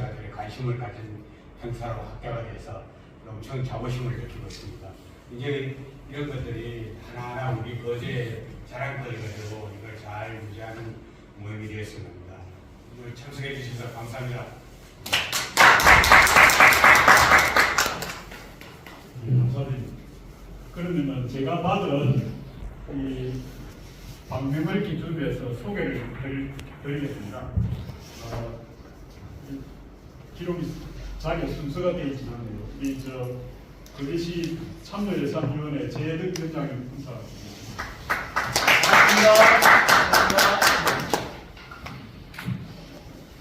학생들의 관심을 가진 행사로 확대가 돼서 엄청 자부심을 느끼고 있습니다. 이제 이런 것들이 하나하나 우리 거제 자랑거리가 되고 이걸 잘 유지하는 모임이 되었으면 합니다. 오늘 참석해 주셔서 감사합니다. 감사드립니다. 그러면 제가 받은 이 방명을 기준으로 소개를 드리겠습니다. 기록이 자리에 순서가 되어 있지는 않네요. 우리 거제시 참여예산위원회 재득 위원장님 인사드립니다.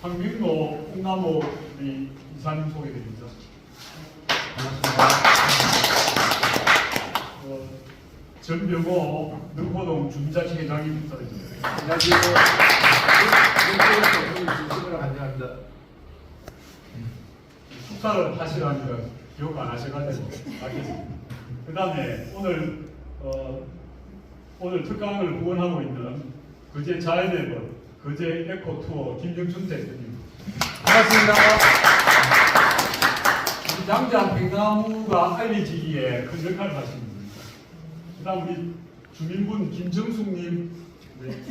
황민노 홍나무 이사님 소개드립니다. 전병호 능포동 주민자치회장님 인사드립니다. 안녕하세요. 환영합니다. 축사를 하시라니까 기억 안 하셔가지고 알겠습니다. 그 다음에 오늘 특강을 후원하고 있는 거제 자연의 거제 에코투어 김정춘 대표님. 반갑습니다. 양장 팽나무가 알려지기에 큰 역할을 하십니다. 그 다음 우리 주민분 김정숙님. 네.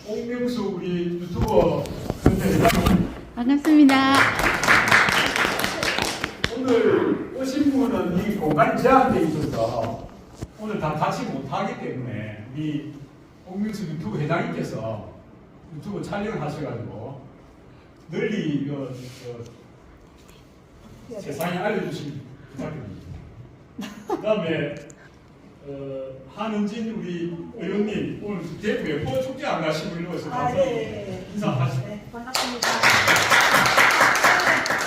옥명수 우리 유튜버 선생님. 반갑습니다. 오늘 오신 분은 이 공간이 제한되어 있어서 오늘 다 같이 못하기 때문에 우리 옥명수 유튜브 회장님께서 유튜브 촬영을 하셔가지고 널리 세상에 알려주신 부탁드립니다. 그 다음에 한은진 우리 의원님 오늘 대구에 축제 안 가시고 일로 오셔서 네. 인사하시죠. 네, 반갑습니다.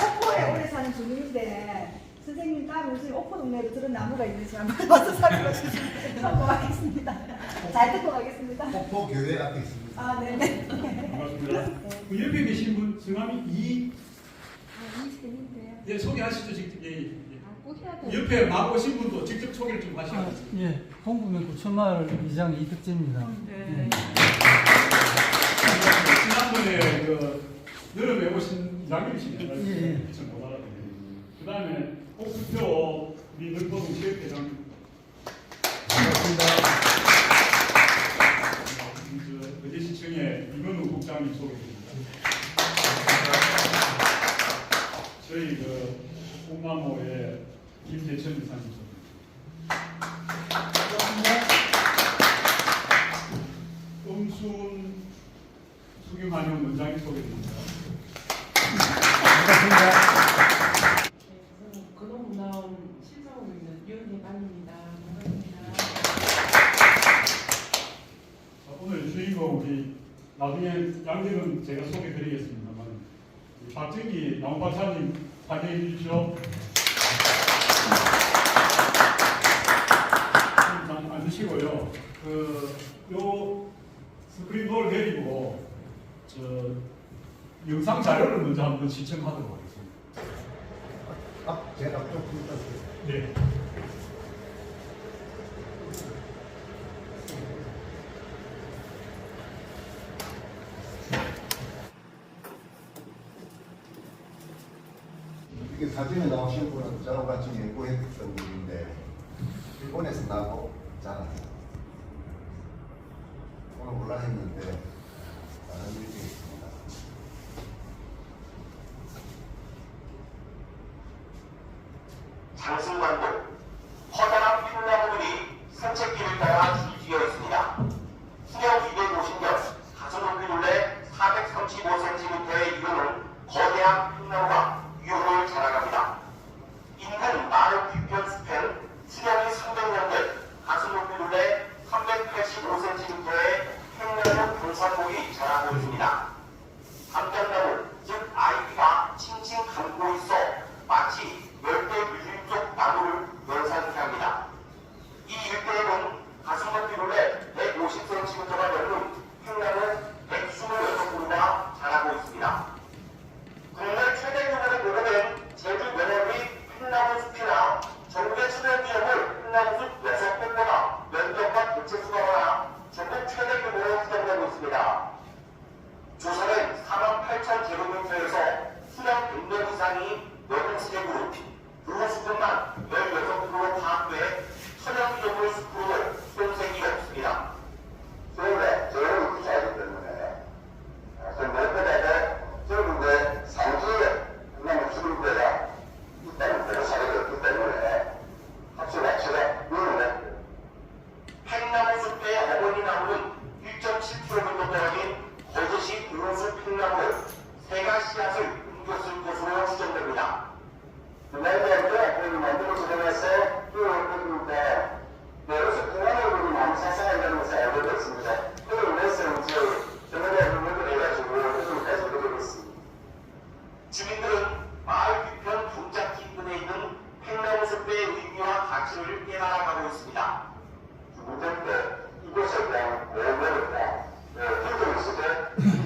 옥포에 오래 사는 주민인데 선생님 따로 오신 옥포 동네에도 저런 나무가 있는지 한번 와서 살펴보시면 성공하겠습니다. 잘 듣고 가겠습니다. 폭포 교회 앞에 있습니다. 아, 네네. 반갑습니다. 그 옆에 계신 분 성함이 이인인데요. 예, 소개하시죠. 직접. 예. 꼭 해야 돼요. 옆에 막 오신 분도 직접 소개를 좀 하시죠. 예, 홍구면 구천마을 이장 이득재입니다. 네. 지난번에 여름에 오신 이장님이시네요. 예. 미처 못 알아듣네요. 그 다음에 옥수표 우리 늘포동 체육회장. 반갑습니다. 거제시청의 이건우 국장님 소개드립니다. 저희 홍나무의 김대천 이사님 소개드립니다. 음순 수경한영 원장님 소개드립니다. 반갑습니다. 저는 근홍문화원 실장으로 있는 유은혜반입니다. 반갑습니다. 오늘 주인공 우리 나중에 양들은 제가 소개드리겠습니다만 박정기 나무박사님 환영해 주십시오. 앉으시고요. 요 스크린도어를 내리고 영상 자료를 먼저 한번 시청하도록 하겠습니다. 제가 좀 부탁드립니다. 네. 이게 사진에 나오신 분은 저랑 같이 연구했던 분인데 일본에서 나고 자랐어요. 오늘 올라 했는데 다른 일이 있습니다. 장승관도 커다란 핀나무들이 산책길을 따라 줄지어 있습니다. 수령 250년, 가슴 높이 둘레 435cm의 이루는 거대한 핀나무가 위험을 자랑합니다. 인근 마을 뒤편 숲엔 수령이 300년대, 가슴 높이 둘레 385cm의 팽나무 등산목이 자라고 있습니다. 감전나무, 즉 아이비가 칭칭 감고 있어 마치 열대 밀림 나무를 연상케 합니다. 이 일대에는 가슴 높이 둘레 150cm가 넘는 팽나무 126그루가 자라고 있습니다. 국내 최대 규모의 하천 제로센터에서 수령 100명 이상이 여동수색으로 그곳뿐만 16%로 파악돼 천연 기념물 숲으로 손색이 없습니다. 서울에 제일 부자이기 때문에 몇 서울에 상주에 그나마 죽을 때가 있다는 그런 사례가 없기 때문에 합수 자체가 유능했고 팽나무 숲의 어머니 나무는 1.7km 떨어진 거제시 도로숲 팽나무를 새가 씨앗을 옮겼을 것으로 추정됩니다. 그날부터 그 만들어서 되면서 그 내로서 그날을 많이 사상한다는 것을 알게 됐습니다. 그걸 위해서 이제 저녁에 부분을 해가지고 좀 해석을 했습니다. 주민들은 마을 뒤편 동작기 인근에 있는 팽나무 숲의 의미와 가치를 깨달아가고 있습니다. 문제 때 이곳에 대한 오해를 행정 있을 때 이곳에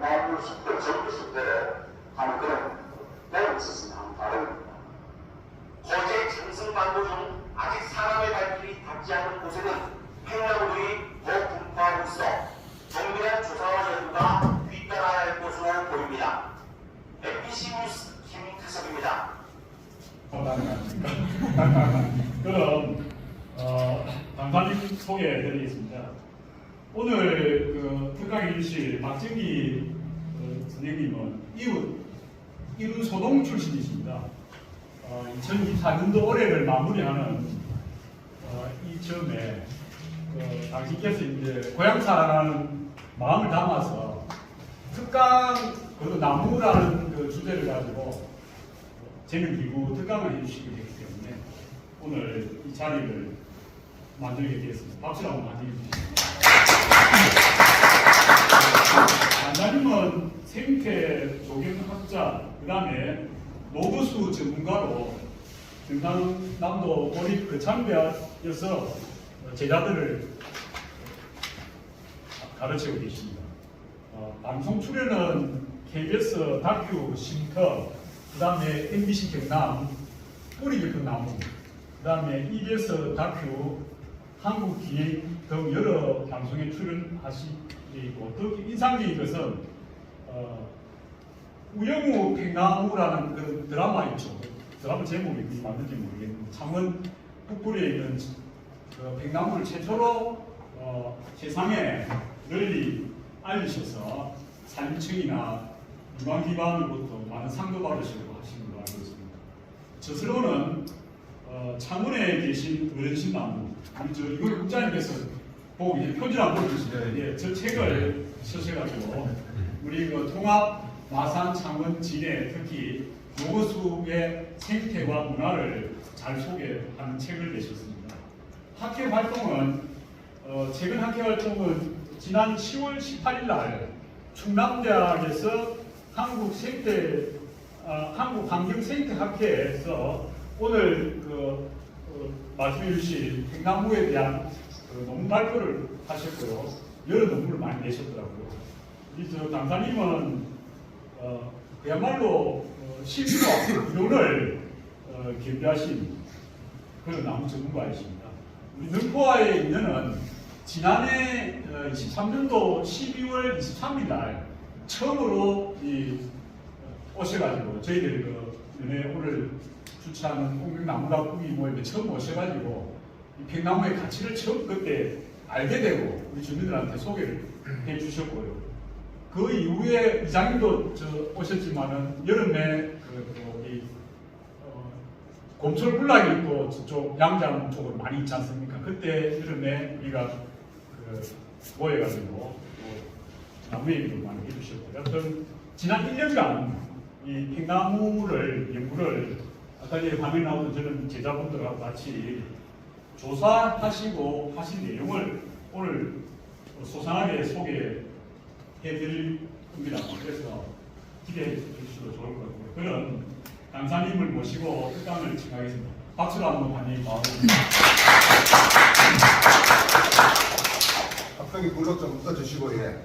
마을 숲들 전부 숲들 하는 그런 내용이 있었습니다. 다릅니다. 거제 장승반도 중 아직 사람의 발길이 닿지 않은 곳에는 팽나무들이 더 분포하고 있어 정밀한 조사와 연구가 뒤따라야 할 것으로 보입니다. MBC 뉴스 김태석입니다. 그럼 강사님 소개해드리겠습니다. 오늘 그 특강해주실 박정기 선생님은 이룬 소동 출신이십니다. 2024년도 올해를 마무리하는 이 점에 당신께서 이제 고향사라는 마음을 담아서 특강 그 나무라는 그 주제를 가지고 재능기구 특강을 해주시게 되기 때문에 오늘 이 자리를 만들게 되었습니다. 박수를 한번 많이 해주시죠. 강사님은 생태 조경학자, 그 다음에 노거수 전문가로 경상남도 보립 거창대학에서 제자들을 가르치고 계십니다. 방송 출연은 KBS 다큐 쉼터, 그 다음에 MBC 경남 뿌리 깊은 나무, 그 다음에 EBS 다큐 한국기행 등 여러 방송에 출연하시고 또 인상적인 것은 우영우 팽나무라는 그 드라마 있죠. 드라마 제목이 무슨 맞는지 모르겠는데 창원 북부리에 있는 그 팽나무를 최초로 세상에 널리 알리셔서 산림청이나 유관기관으로부터 많은 상도 받으시고 하시는 걸로 알고 있습니다. 저스로는 창원에 계신 어르신나무, 이걸 국장님께서 보고 표지를 안 보여주시죠. 예, 저 책을 쓰셔가지고 우리 그 통합 마산 창원 진해 특히 노거수의 생태와 문화를 잘 소개하는 책을 내셨습니다. 학회 활동은 최근 학회 활동은 지난 10월 18일 날 충남대학에서 한국환경생태학회에서 오늘 말씀해 주신 팽나무에 대한 논문 발표를 하셨고요. 여러 논문을 많이 내셨더라고요. 저 강사님은 그야말로 실수와 이론을 겸비하신 그런 나무 전문가이십니다. 우리 능포화에 있는 지난해 23년도 12월 23일 날 처음으로 오셔가지고 저희들 오늘 주최하는 홍명나무가 꾸기 모임에 처음 오셔가지고 이 팽나무의 가치를 처음 그때 알게 되고 우리 주민들한테 소개를 해주셨고요. 그 이후에 이장님도 오셨지만은 여름에 곰철군락이 또 저쪽 양장 쪽으로 많이 있지 않습니까? 그때 여름에 우리가 모여가지고 나무 얘기도 많이 해주셨고, 여튼 지난 1년간 이 팽나무를 연구를 아까 전에 화면 나오던 저는 제자분들하고 같이 조사하시고 하신 내용을 오늘 소상하게 소개해드릴 겁니다. 그래서 기대해 주셔도 좋을 것 같고요. 그런 강사님을 모시고 특강을 진행하겠습니다. 박수로 한번 환영해 주시기 합성이 불로 좀 써주시고, 예.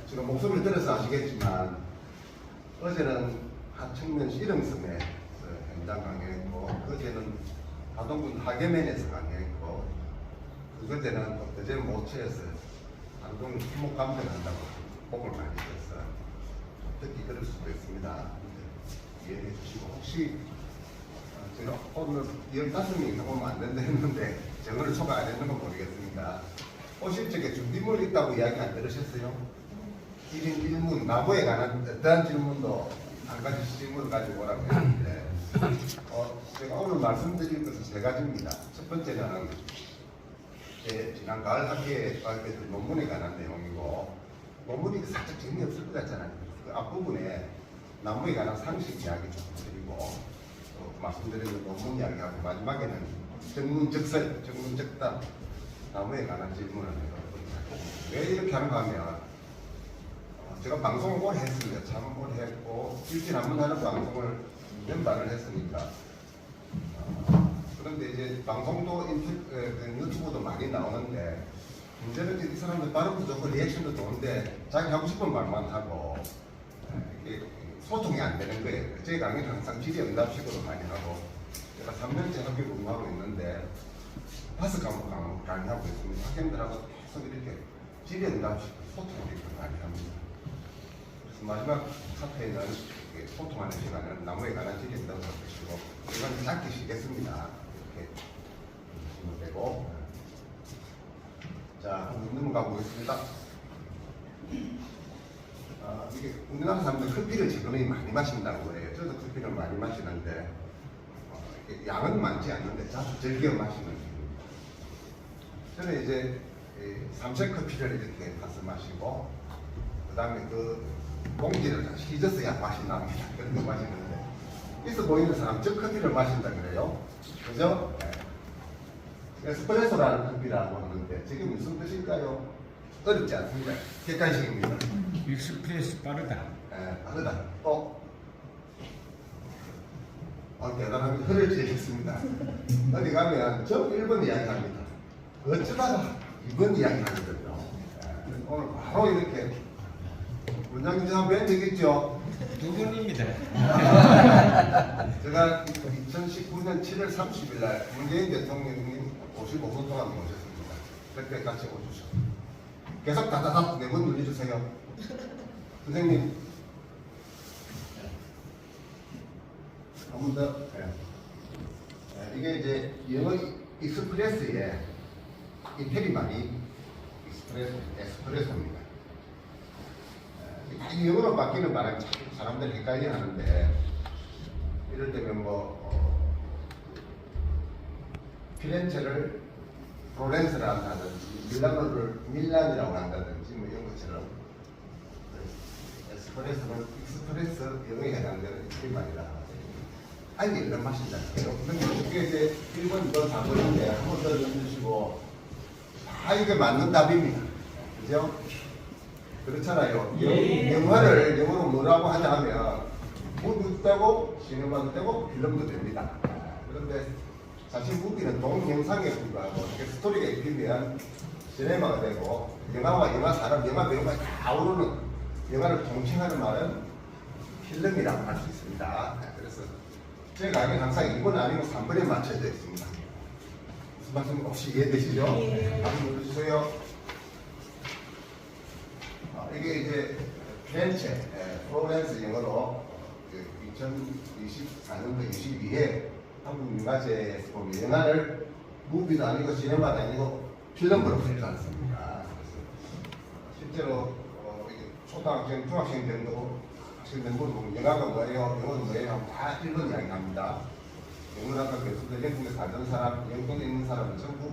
지금 목소리를 들어서 아시겠지만 어제는 하청면시 일흥섬에 현장 강의했고, 어제는 하동군 하계면에서 강의했고, 그제는 어제 모처에서 한동 수목 감정한다고 복을 많이 줬어. 들을 수도 있습니다. 이해해 주시고 혹시 제가 오늘 15명이 오면 안 된다 했는데 정원을 초과 안 했는 건 모르겠습니다. 오실 적에 준비물 있다고 이야기 안 들으셨어요? 1인 1문, 나무에 관한 어떠한 질문도 한 가지 질문을 가지고 오라고 했는데 제가 오늘 말씀드릴 것은 세 가지입니다. 첫 번째는 지난 가을 학기에 발표된 논문에 관한 내용이고 논문이 살짝 재미없을 것 같잖아요. 그 앞부분에 나무에 관한 상식 이야기 좀 드리고 말씀드리는 논문 이야기하고 마지막에는 정문적설, 정문적답 나무에 관한 질문을 해요. 왜 이렇게 하는가 하면 제가 방송을 오래 했습니다. 참 오래 했고 일주일에 한 번 하는 방송을 연발을 했으니까 그런데 이제 방송도 유튜브도 많이 나오는데 문제는 이 사람들 발음도 좋고 리액션도 좋은데 자기 하고 싶은 말만 하고 이게 소통이 안 되는 거예요. 제 강의는 항상 질의응답식으로 많이 하고 제가 3년째 학교 근무하고 있는데 5과목 강의하고 있습니다. 학생들하고 계속 이렇게 질의응답식 소통을 이렇게 많이 합니다. 그래서 마지막 사태에는 소통하는 시간은 나무에 관한 질의응답을 하시고 이건 짧게 쉬겠습니다. 이렇게 보시면 되고 자, 넘어가 보겠습니다. 이게 우리나라 사람들 커피를 최근에 많이 마신다고 그래요. 저도 커피를 많이 마시는데 양은 많지 않는데 자주 즐겨 마시는 편입니다. 저는 이제 삼색 커피를 이렇게 가서 마시고 그 다음에 그 봉지를 휘저어야 맛이 납니다. 그런 거 마시는데 있어 보이는 사람 저 커피를 마신다 그래요. 그죠? 에스프레소라는 커피라고 하는데 저게 무슨 뜻일까요? 어렵지 않습니다. 객관식입니다. 익스프레스 빠르다. 빠르다. 대단합니다. 혀를 찌르겠습니다. 어디 가면 저 1번 이야기합니다. 어쩌다가 2번 이야기하거든요. 오늘 바로 이렇게 원장님 저 뵌 적 있죠? 두 분입니다. 제가 2019년 7월 30일 날 문재인 대통령님 55분 동안 모셨습니다. 그때 같이 오주셨습니다. 계속 다다닥 4번 눌러주세요. 선생님. 한 번 더. 이게 이제 영어 익스프레스에 이태리 말이 에스프레소입니다. 이 영어로 바뀌는 말은 사람들 헷갈려 하는데 이럴 때면 피렌체를 플로렌스라 한다든지 밀라노를 밀란이라고 한다든지 이런 것처럼 에스프레소는 익스프레소 영어에 해당되는 이태리 말이라 아니 이런 맛이다. 이게 이제 1번, 2번, 4번인데 한 번 더 넣어주시고 이게 맞는 답입니다. 그죠? 그렇잖아요. 영화를 영어로 뭐라고 하자 하면 무도 되고 시네마도 되고 필름도 됩니다. 그런데 사실 무비는 동영상에 불과하고 스토리가 있으면 시네마가 되고 영화와 영화 사람, 영화 배우가 다 어우르는 영화를 통칭하는 말은 필름이라고 할 수 있습니다. 그래서 제 강의는 항상 2번 아니고 3번에 맞춰져 있습니다. 무슨 말씀 혹시 이해되시죠? 한번 눌러주세요. 이게 이제 피렌체, 플로렌스 영어로 2024년도 22회 한국문화제에서 보면 영화를 무비도 아니고 시네마도 아니고 필름으로 발표했습니다. 실제로 초등학생, 중학생 정도 학생들 보면 영화가 뭐예요, 영어는 뭐예요 하면 다 1번 이야기합니다. 영문학과 교수들, 영국에 살던 사람, 영국에 있는 사람은 전부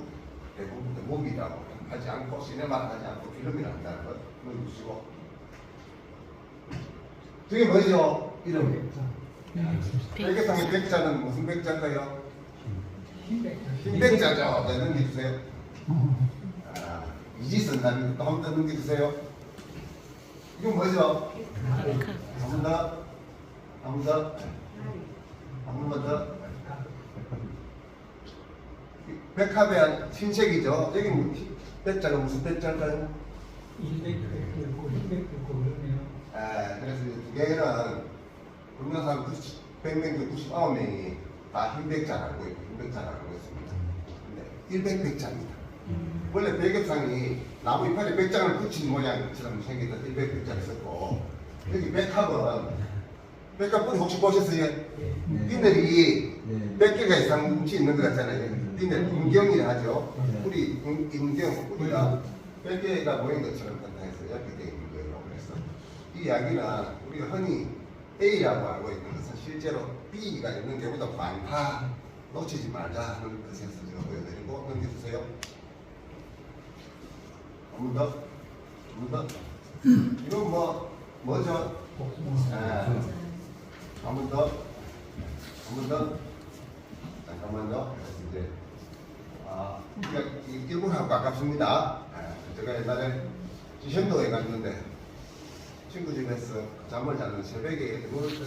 대부분 무비라고 하지 않고 시네마를 하지 않고 필름이라 한다는 것 보여주시고 저게 뭐죠? 이름이 백개상의 백자는 무슨 백자인가요? 흰백자죠. 네, 넘겨주세요. 이지선 난 또 한 번 더 넘겨주세요. 이건 뭐죠? 한 번 더, 한 번 더, 한 번 더. 백합의 흰색이죠. 여기 백자가 무슨 백자일까요? 그래서 두 개는 우리나라 사람 100명 중 99명이 다 흰백자라고 있고 흰백자라고 있습니다. 근데 100백자입니다. 원래 백엽상이 나무 이파리에 백장을 붙인 모양처럼 생겼던 100백자가 있었고 여기 백합은 혹시 보셨어요? 비늘이 100개가 이상 있는 것 같잖아요. 비늘, 음경이라 하죠. 뿌리, 음경, 뿌리가 100개가 모인 것처럼 판단해서 이렇게 되어 있는 거예요. 그래서 이 이야기는 우리가 흔히 A라고 알고 있는 것은 실제로 B가 있는 경우도 많다. 놓치지 말자 하는 뜻에서 제가 보여드리고 넘겨주세요. 한 번 더. 이건 뭐죠? 한 번 더. 잠깐만 더. 이제 이게 일본하고 가깝습니다. 제가 옛날에 지션도에 갔는데 친구 집에서 잠을 자는 새벽에 누울 때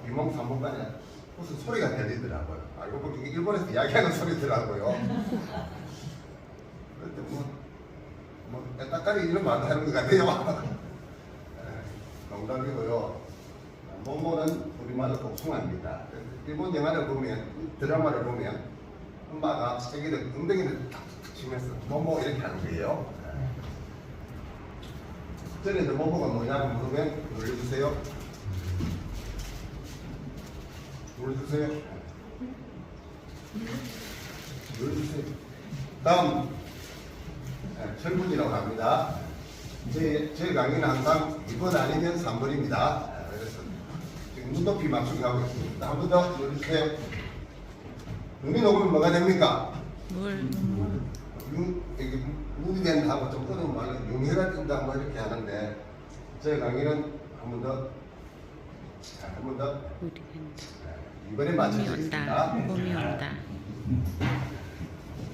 비몽 삼몽간에 무슨 소리가 들리더라고요. 알고 보니 일본에서 이야기하는 소리더라고요. 그때 딱까리 이런 말도 하는 것 같아요. 농담이고요. 모모는 우리말로 복숭아입니다. 일본 영화를 보면, 드라마를 보면 엄마가 애기를 엉덩이를 탁탁 치면서 모모 이렇게 하는 거예요. 전에도 모모가 뭐냐고 물으면 눌러주세요. 다음 철분이라고 합니다. 제 강의는 항상 2번 아니면 3번입니다. 그래서 지금 눈높이 맞추기 하고 있습니다. 한 번 더 눌러주세요. 눈이 녹으면 뭐가 됩니까? 물이 된다고 좀 어려운 말로 용해가 뜬다 뭐 이렇게 하는데 제 강의는 한 번 더 이번에 맞춰주겠습니다. 봄이 온다.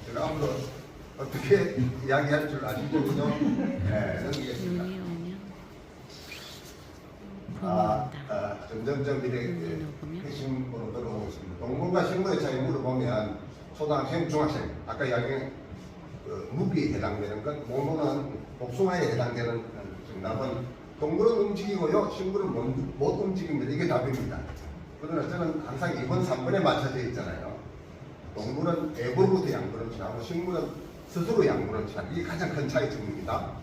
제가 앞으로 어떻게 이야기할 줄 아시죠? 그죠? 네, 넘기겠습니다. 눈이 오면 봄이 온다. 점점점 이렇게 핵심으로 들어오고 있습니다. 동물과 식물의 차이 물어보면 초등학생, 중학생, 아까 이야기한 무비에 해당되는 것, 모모는 복숭아에 해당되는 정답은 동물은 움직이고요, 식물은 못 움직입니다. 이게 답입니다. 그러나 저는 항상 2번, 3번에 맞춰져 있잖아요. 동물은 외부로부터 양분을 취하고 식물은 스스로 양분을 취하는 이게 가장 큰 차이점입니다.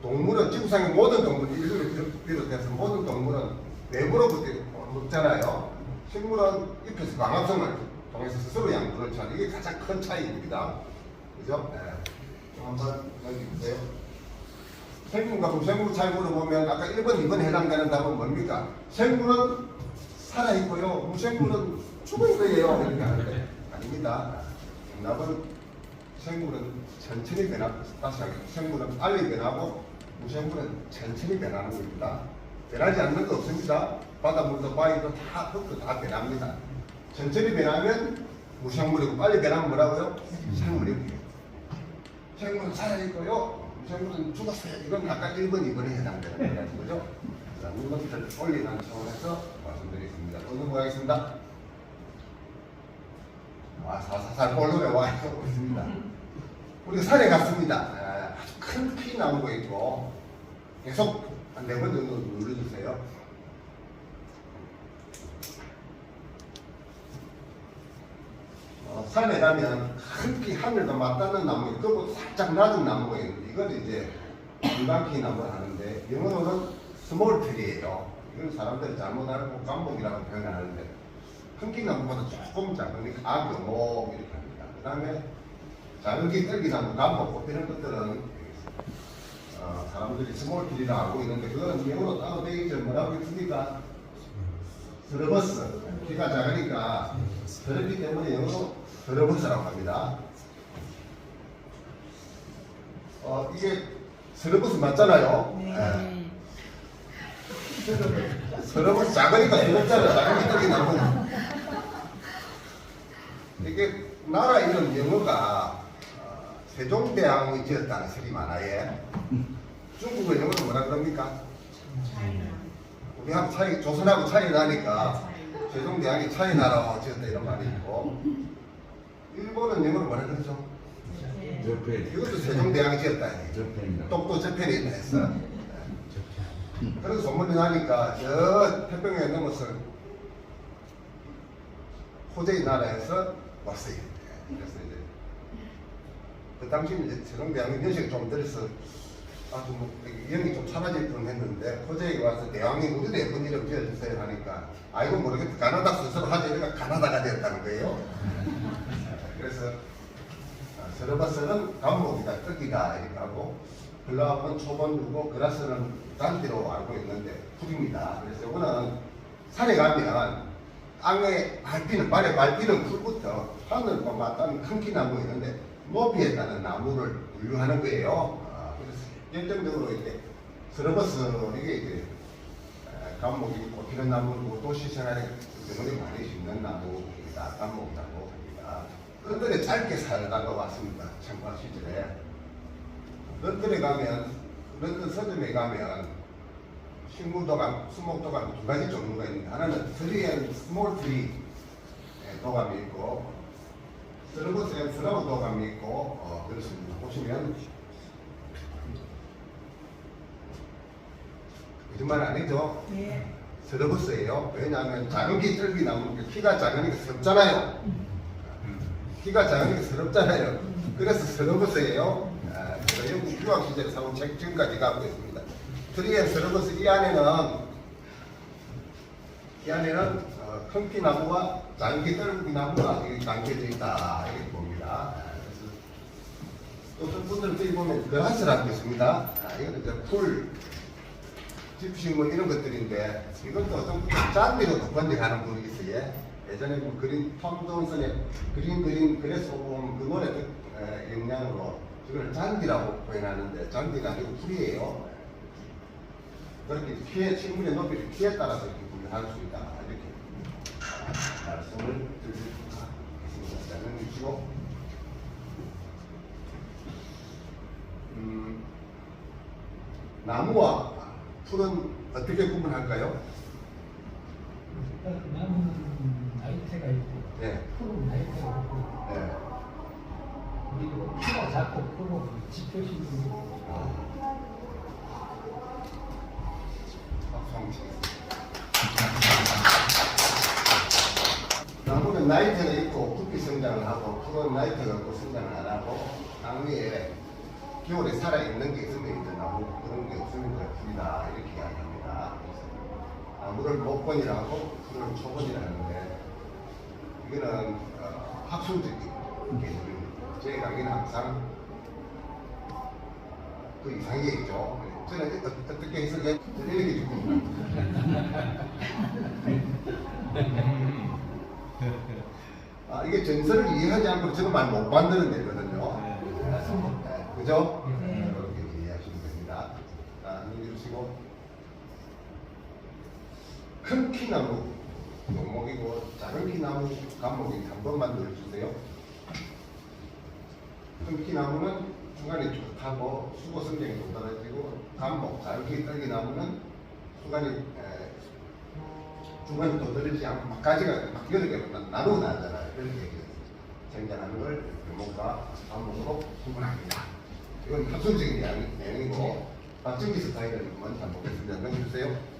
동물은 지구상의 모든 동물, 인류를 비롯해서 모든 동물은 외부로부터 먹잖아요. 식물은 잎에서 광합성을 통해서 스스로 양분을 취하는 이게 가장 큰 차이입니다. 그죠? 네. 한번 넘겨주세요. 생물과 무생물 차이 물어보면 아까 1번, 2번 해당되는 답은 뭡니까? 생물은 살아있고요, 무생물은 죽은 거예요. 이렇게 하는데 아닙니다. 정답은 생물은 천천히 다시 하겠습니다. 생물은 빨리 변하고 무생물은 천천히 변하는 겁니다. 변하지 않는 거 없습니다. 바닷물도 바위도 다 변합니다. 천천히 변하면 무생물이고 빨리 변하면 뭐라고요? 생물이고요. 생물은 살아있고요, 무생물은 죽었어요. 이건 아까 1번, 2번에 해당되는 거죠. 자, 눈높이를 올리는 차원에서 말씀드리겠습니다. 또 넘어가겠습니다. 사살 볼로에 와 있습니다. 우리가 산에 갔습니다. 아주 큰 피나무가 있고 계속 한 4번 정도 눌러주세요. 산에 가면 큰 피 하늘과 맞닿는 나무, 그것도 살짝 낮은 나무가 있는데 이건 이제 일반피 나무를 하는데 영어로는 스몰 트리예요. 이건 사람들이 잘못 알고 감목이라고 표현하는데 큰 키 나무보다 조금 작으니까 악묘목 이렇게 합니다. 그 다음에 작은 키 뜰기나무, 감목 이런 것들은 사람들이 스몰 트리라고 알고 있는데 그거는 영어로 따로 되어 있죠. 뭐라고 있습니까? 스러버스. 키가 작으니까 그렇기 때문에 영어로 스러버스라고 합니다. 이게 스러버스 맞잖아요. 네. 스러버스 작으니까 스럽잖아요. 작은 키 뜰기나무. 이게 나라 이름 영어가 세종대왕이 지었다는 설이 많아요. 중국어 영어는 뭐라 그럽니까? 우리하고 차이, 조선하고 차이 나니까 세종대왕이 차이나라고 지었다 이런 말이 있고, 일본은 영어로 뭐라 그러죠? 이것도 세종대왕이 지었다. 똑똑 저편이 있다 했어. 그래서 소문이 나니까 저 태평양 넘어서 호제이 나라에서 왔어요. 그래서 이제 그 당시에 이제 세종대왕이 연세가 좀 들어서 아주 뭐 이형이 좀 사라질 뻔했는데 호재에 와서 대왕님 우리도 예쁜 이름 지어주세요 하니까 아이고 모르겠다 가나다 스스로 하자 이러니까 가나다가 되었다는 거예요. 그래서 서러버스는 감목이다 떡이다 이렇게 하고 글라업은 초본두고 그라스는 단띠로 알고 있는데 풀입니다. 그래서 이거는 산에 가면 땅에 밟히는 발에 밟히는 풀부터 하늘과 맞닿는 큰 키나무 있는데 높이에 따른 나무를 분류하는 거예요. 그래서 결정적으로 이렇게 서러버스 이게 이제 감목이 꽃피는 나무고 도시생활에 굉장히 많이 심는 나무입니다. 감목이라고 합니다. 그들에 짧게 살다가 왔습니다. 참가 시절에 런던에 가면 런던 서점에 가면 식물도감, 수목도감 두 가지 종류가 있는데 하나는 트리 앤 스몰 트리 도감이 있고 서러버스 앤 플라워 도감이 있고 그렇습니다. 보시면 거짓말 아니죠? 네. 서러버스예요. 왜냐하면 작은 깃털기 나무는 키가 작으니까 섭잖아요. 키가 작으니까 서럽잖아요. 그래서 서러버스예요. 영국 유학 시절에 사온 책 지금까지 갖고 있습니다. 트리앤 서러버스 이 안에는 큰 키 나무와 작은 깃털기 나무가 담겨져 있다 이렇게 봅니다. 또 어떤 분들은 여기 보면 그라스라고 있습니다. 이거는 이제 풀 집식물 이런 것들인데 이것도 어떤 분들 잔디로 덮번져가는 분이 있어요. 예전에 그 그린 톰 존슨의 그린 그래서 그 노래 영향으로 이걸 잔디라고 표현하는데 잔디가 아니고 풀이에요. 그렇게 키의 식물의 높이를 키에 따라서 이렇게 분류할 수 있다 이렇게 말씀을 드리겠습니다. 자, 넘기시고 나무와 풀은 어떻게 구분할까요? 나무는 나이테가 있고 네. 풀은 나이테가 있고 네. 그리고 키가 작고 크고 지표식으로 박수 한번 치겠습니다. 나무는 나이테가 있고 부피 성장을 하고 풀은 나이테가 없고 성장을 안 하고 땅 위에 겨울에 살아있는 게 있으면 이제 나무 그런 게 없으면 그냥 풀이다 이렇게 이야기합니다. 그래서 나무를 목본이라고 풀을 초본이라는데 이거는 학술적인 개념입니다. 제 강의는 항상 그 이상의 있죠. 저는 어떻게 해석해? 저는 이렇게 죽습니다. 이게 전설을 이해하지 않고 저는 말 못 만드는 데거든요. 그죠? 이렇게 이해하시면 됩니다. 자, 눌러주시고 큰 키나무 용목이고 작은 키나무 감목이 한 번만 눌러주세요. 큰 키나무는 순간이 쭉 타고 수고 성장이 좀 떨어지고 감목 작은 키 떨기 나무는 순간이 중간에 더 떨어지지 않고 막 가지가 막 여러 개로 나누고 나잖아요. 이렇게 얘기해요. 생장하는 걸 용목과 감목으로 구분합니다. 이건 학술적인 내용이고 박정기 스타일을 먼저 한번 보겠습니다. 넘겨주세요.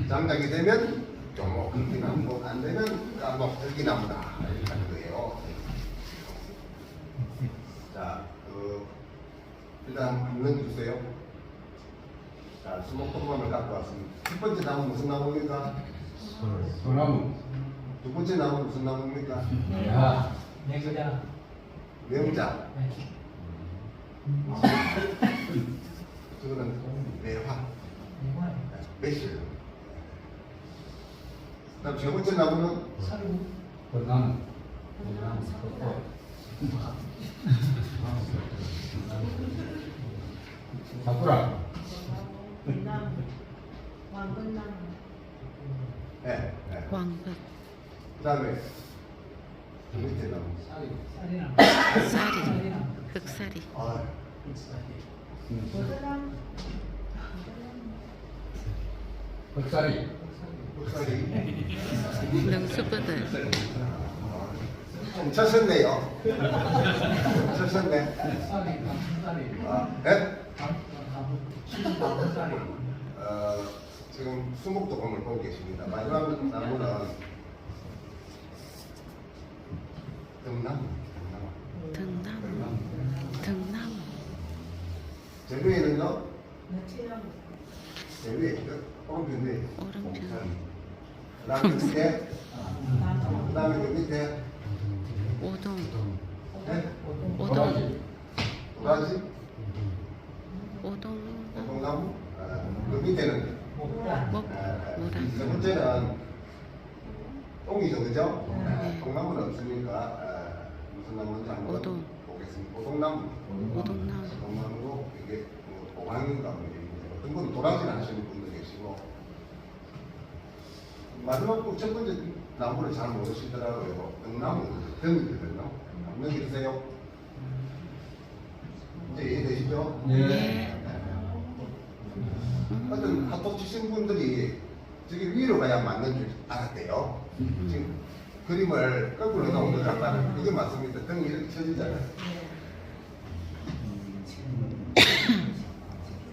장작이 되면 종목 들기나무, 안 되면 감목 들기나무다 이렇게 하는 거예요. 자, 일단 한번 넘겨주세요. 자, 수목동감을 갖고 왔습니다. 첫 번째 나무 무슨 나무입니까? 소나무 두 번째 나무 무슨 나무입니까? 야 내거자 명자. 저거는 매화. 매실. 그다음 세 번째 나무는 나무 사쿠라 왕건나무. 네. 왕긋, 그다음에 두 번째 나무. 쌀이, 흑쌀이, 버드나무. 흑사리 흑살이. 능수버들, 좀 쳤었네요. 쳤었네. 네? 지금 수목도감을 보고 계십니다. 마지막 나무는 등나무. 등나무, 제위에는요? 나치나무. 제위, 오른편에 오른편. 그다음에 그 밑에, 나무. 그다음에 그 밑에, 오동. 네? 오동. 도라지, 오동. 오동나무, 그 밑에는 모라. 목. 세 모라. 번째는 똥이죠, 그죠? 네. 똥나무는 없으니까 무슨 나무인지 한번 오동. 보겠습니다. 오동나무. 오동나무. 오동나무로 이게 뭐 오강인가 뭐 어떤 건 도라지를 하시는 분도 계시고 마지막 첫 번째 나무를 잘 모르시더라고요. 등나무, 등이거든요. 한번 해주세요. 이제 이해되시죠? 네. 어떤 핫도그 치신 분들이 저기 위로 가야 맞는 줄 알았대요. 지금 그림을 거꾸로 나온 것 같다. 이게 맞습니다. 등이 이렇게 쳐지잖아요.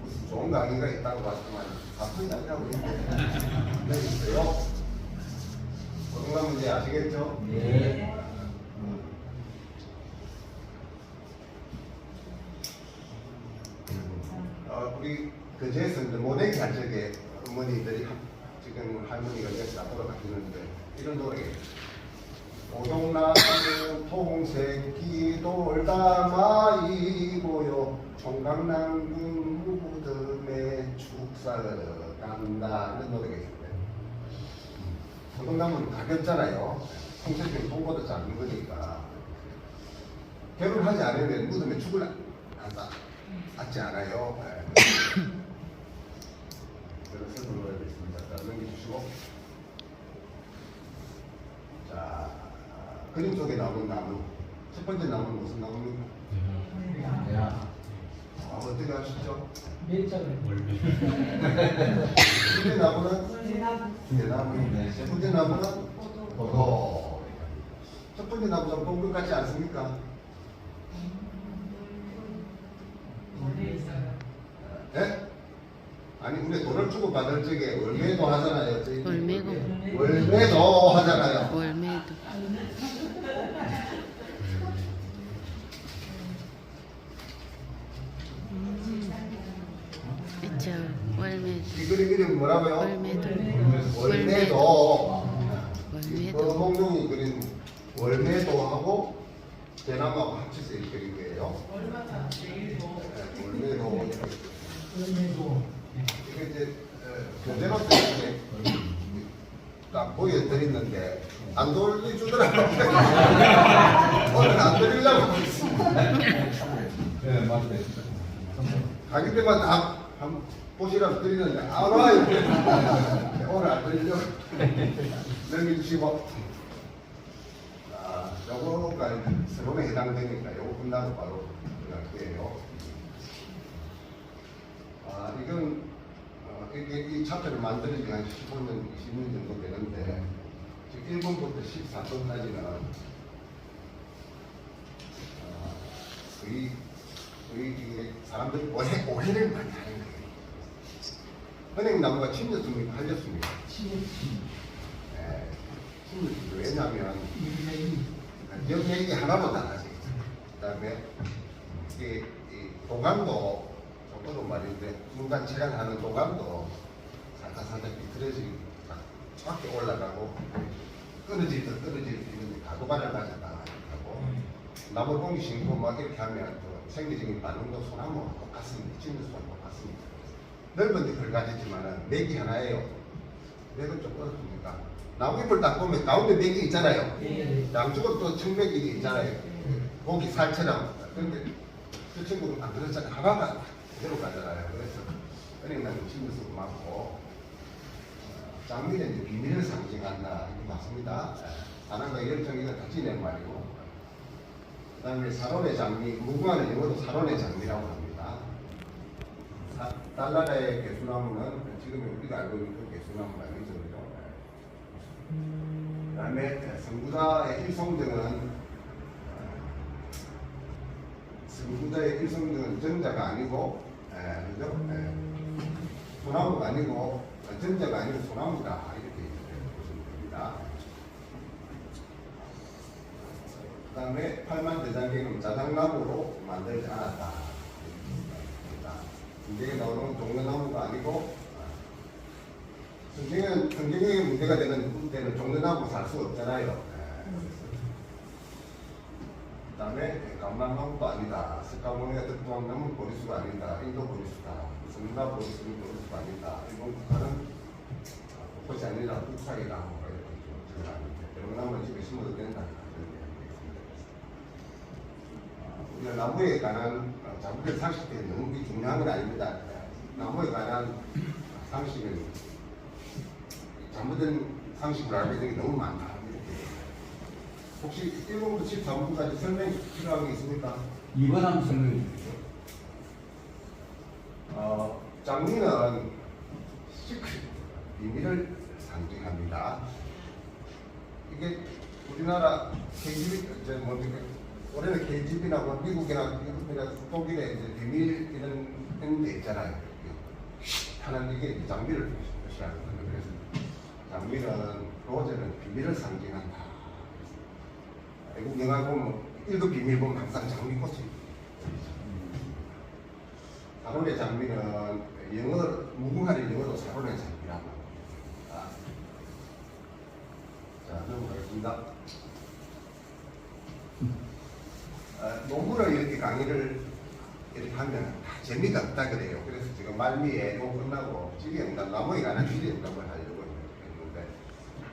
무슨 좋은 강의가 있다고 봤지만 사건이 아니라고 했는데 있어요. 고등나무 이제 아시겠죠? 네. 우리 교재에서 이제 모내기 할 적에 어머니들이 지금 할머니가 이제 다 돌아가시는데 이런 노래 오동나무 통새끼 돌담아이고요 총각난군 무덤에 축사를 간다 이런 노래가 있어요. 오동나무는 가볍잖아요. 통새끼는 통보다 작은 거니까 결혼하지 않으면 무덤에 죽을 한다. 맞지 않아요. 그래서 설명을 하겠습니다. 자, 넘겨주시고. 자, 그림 속에 나오는 나무. 첫 번째 나무는 무슨 나무입니까? 어떻게 하시죠? 몇 장을 첫 번째 나무는 대나무. 대나무. 세 번째 나무는 보도. 첫 번째 나무는 본 것 같지 않습니까? 원래 있어요. 예? 아니 우리 돈을 주고 받을 적에 월매도 하잖아요. 월매고. 월매도 하잖아요. 월매도. 있죠. 월매도. 이 그림 이름 뭐라고요? 월매도. 월매도. 월매도. 홍룡이 그린 월매도하고 대나무하고 합쳐서 이 그린 거예요. 얼마나 내일도. 월매도. 월매도. 이게 이제 교재로 이렇게 딱 보여드렸는데 안 돌려주더라고요. 오늘 안 돌리려고 했습니다. 네, 맞아요. 가기 때마다 다 한번 보시라고 드리는데 안 와요. 오늘 안 돌리려고 넘겨주시고 요거가 서론에 해당되니까 요거 끝나고 바로 할게요. 이건 이 차트를 만들기 한 15년, 20년 정도 되는데 지금 1번부터 14번까지는 거의 사람들이 오해를 많이 하는 거예요. 은행나무가 침렸습니까? 할렸습니까? 네, 침렸습니다. 왜냐하면 연예인이 하나도 달라져 있어요. 그 다음에 이 도감도 저도 말인데 중간 체감하는 도감도 살짝 비틀어지고 밖에 올라가고 끊어지듯 이런 가도관을 가졌다 하고 나무 공기 신고 막 이렇게 하면 생리적인 반응도 소나무와 똑같습니다. 침수와 똑같습니다. 넓은 잎을 가지지만 맥이 하나예요. 맥은 좀 어렵습니까? 나무 잎을 딱 보면 가운데 맥이 있잖아요. 양쪽은 또 청맥이 있잖아요. 고기 살처럼. 그런데 그 친구는 안 그렇잖아요. 하나가 그대로 가잖아요. 그래서 은행나무 침수도 많고 장미는 이제 비밀을 상징한다. 이게 맞습니다. 사랑과 열정 이건 다 지낸 말이고 그 다음에 사론의 장미, 무궁화는 영어로 사론의 장미라고 합니다. 달나라의 개수나무는 지금 우리가 알고 있는 그 개수나무가 아니죠. 그 다음에 성부자의 일성등은 정자가 아니고 그죠? 소나무가 아니고 정자가 아니고 소나무다 이렇게 보시면 됩니다. 그 다음에 팔만대장경은 자작나무로 만들지 않았다. 성경에 나오는 종려나무가 아니고 성경에 문제가 되는 데는 종려나무 살 수 없잖아요. 그 다음에 감람나무도 아니다. 석가모니가 뜻도한 나무 보리수가 아니다. 인도 보리수다. 성나 보리수는 보리수가 아니다. 일본 국화는 꽃이 아니라 국화이다. 이런 나무는 집에 심어도 된다. 우리가 나무에 관한 잘못된 상식들이 너무 중요한 건 아닙니다. 나무에 관한 상식은 잘못된 상식을 알게 되는 게 너무 많다. 혹시 1번부터 13번까지 설명 필요한 게 있습니까? 2번 한번 설명해 주십시오. 장미는 시크릿, 비밀을 상징합니다. 이게 우리나라 KGB, 올해는 KGB라고 미국이나 독일에 이제 비밀 이런 데 있잖아요. 하는 이게 장미를 표시하는 거예요. 그래서 장미는 로제는 비밀을 상징한다. 외국 영화 보면 1급 비밀 보면 항상 장미꽃이 사론의 장미는 무궁화를 영어로 사론의 장미라고 합니다. 자, 넘어가겠습니다. 논문을 이렇게 강의를 이렇게 하면 재미가 없다 그래요. 그래서 지금 말미에 이거 끝나고 질의응답, 나무에 관한 질의응답을 하려고 했는데,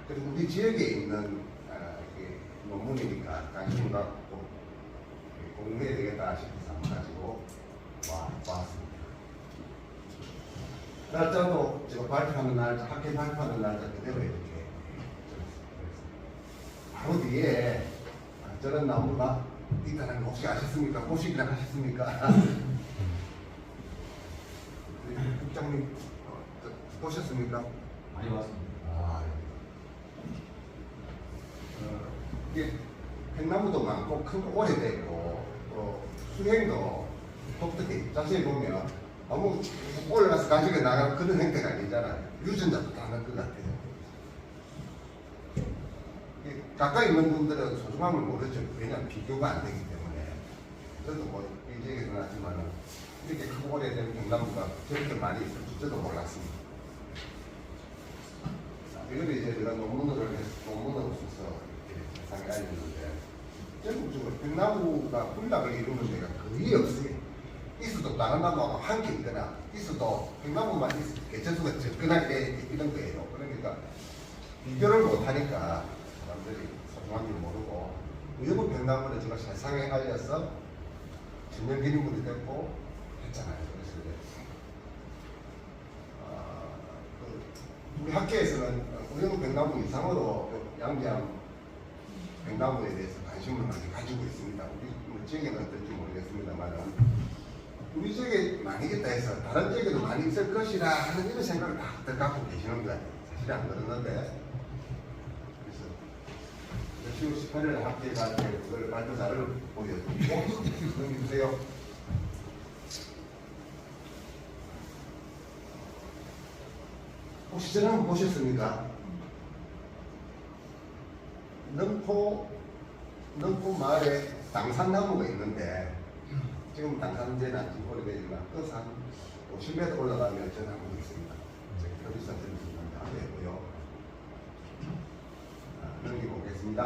그래서 우리 지역에 있는 논문이니까 관심 갖고 공부해야 되겠다 싶어서 한번 가지고 왔습니다. 날짜도 제가 발표하는 날짜, 학회 발표하는 날짜 그대로 이렇게 바로 뒤에 저런 나무가 있다는 거 혹시 아셨습니까? 보시기나 하셨습니까? 국장님 보셨습니까? 많이 봤습니다. 이게 팽나무도 많고 큰 오래되고 또 수행도 독특해. 자세히 보면 너무 올라가서 가지고 나가는 그런 형태가 아니잖아요. 유전자도 다른 것 같아요. 가까이 있는 분들은 소중함을 모르죠. 왜냐하면 비교가 안 되기 때문에. 저도 뭐 이 얘기는 하지만 이렇게 크고 오래된 팽나무가 저렇게 많이 있을 줄 저도 몰랐습니다. 이걸 이제 제가 논문으로 써서 세상에 알렸는데, 전국적으로 팽나무가 군락을 이루는 데가 거의 없어요. 있어도 다른 나무하고 함께 있거나, 있어도 팽나무만 있어도 개체수가 접근하게 이런 거예요. 그러니까 비교를 못하니까 사람들이 소중한 줄 모르고, 의무 팽나무를 제가 세상에 알려서 전면기념물이 됐고 했잖아요. 그래서 우리 학교에서는 의무 팽나무 이상으로 양지암 팽나무에 대해서 관심을 많이 가지고 있습니다. 우리 지역에는 어떨지 모르겠습니다만, 우리 지역에 많이 있다 해서 다른 지역에도 많이 있을 것이라 하는 이런 생각을 다 갖고 계시는 것 같아요. 사실 안 그러는데, 그래서 10월 18일 학교에 갈 때 그걸 발표 자료를 보여드리고 넘겨주세요. 혹시 저를 한번 보셨습니까? 능포 마을에 당산나무가 있는데, 지금 당산제는 아직 오래되지만 끝 한 50m 올라가면 저 나무가 있습니다. 제가 표지사 드리겠습니다. 되고요. 넘겨보겠습니다.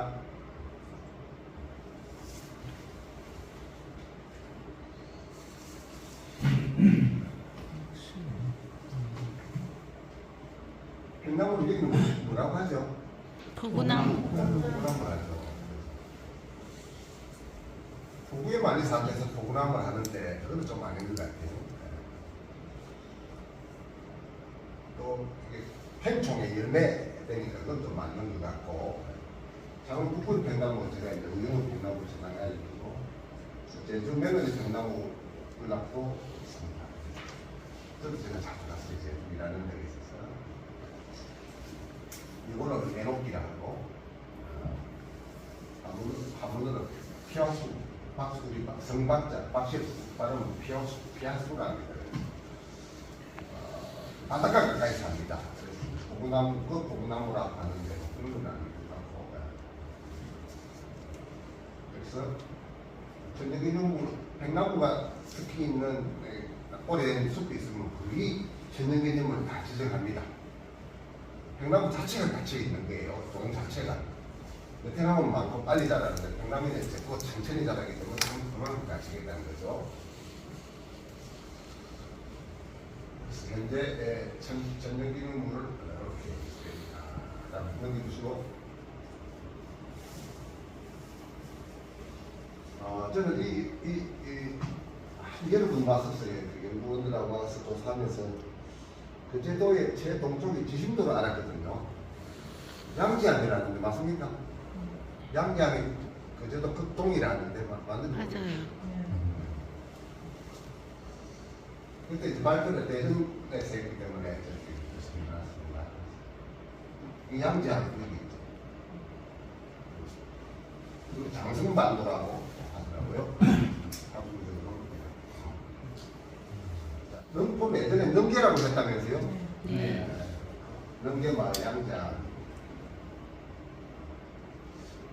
팽나무를 여기는 뭐라고 하죠? 포구나무. 포구나무 하죠. 포구에 많이 사면서 포구나무를 하는데 그건 좀 아닌 것 같아요. 또 이게 팽총의 열매 되니까 그건 좀 맞는 것 같고, 장흥 북군 팽나무 제가 이제 의용 팽나무 지나가 있고, 제주 며느리 팽나무 군락도 있습니다. 저도 제가 자주 갔어요. 이제 일하는 데가 있어서. 이거는 애녹기라고, 한문으로 피하수, 박수리, 성박자, 박실 발음은 피하수가 합니다. 바닷가 가까이 삽니다. 포구나무, 그 포구나무라고 하는데 그런 건 아닌 것 같고. 그래서 전쟁기념물, 팽나무가 특히 있는 오래된 숲이 있으면 거의 천년 개념을 다 지정합니다. 평나무 자체가 갇혀 있는 거예요. 동 자체가. 베트남은 많고 빨리 자라는데 평남에는 자꾸 천천히 자라기 때문에 그만큼 갇히게 되는 거죠. 그래서 현재 천연기념물을 이렇게 있습니다. 다음 넘겨주시고. 저는 여러 분 왔었어요. 연구원들하고 와서 조사하면서 그 제도의 최동쪽이 지심도를 알았거든요. 양지암이라는 데 맞습니까? 양지암이 그 제도 극동이라는 데 맞는지 모르겠어요. 맞아요. 그때 이제 발표를 대전에서 했기 때문에 저렇게 있습니다. 이 양지암이 여기 있죠. 그리고 장승반도라고 하더라고요. 넘포 예전에 넘계라고 했다면서요? 네. 넘계마을 양자.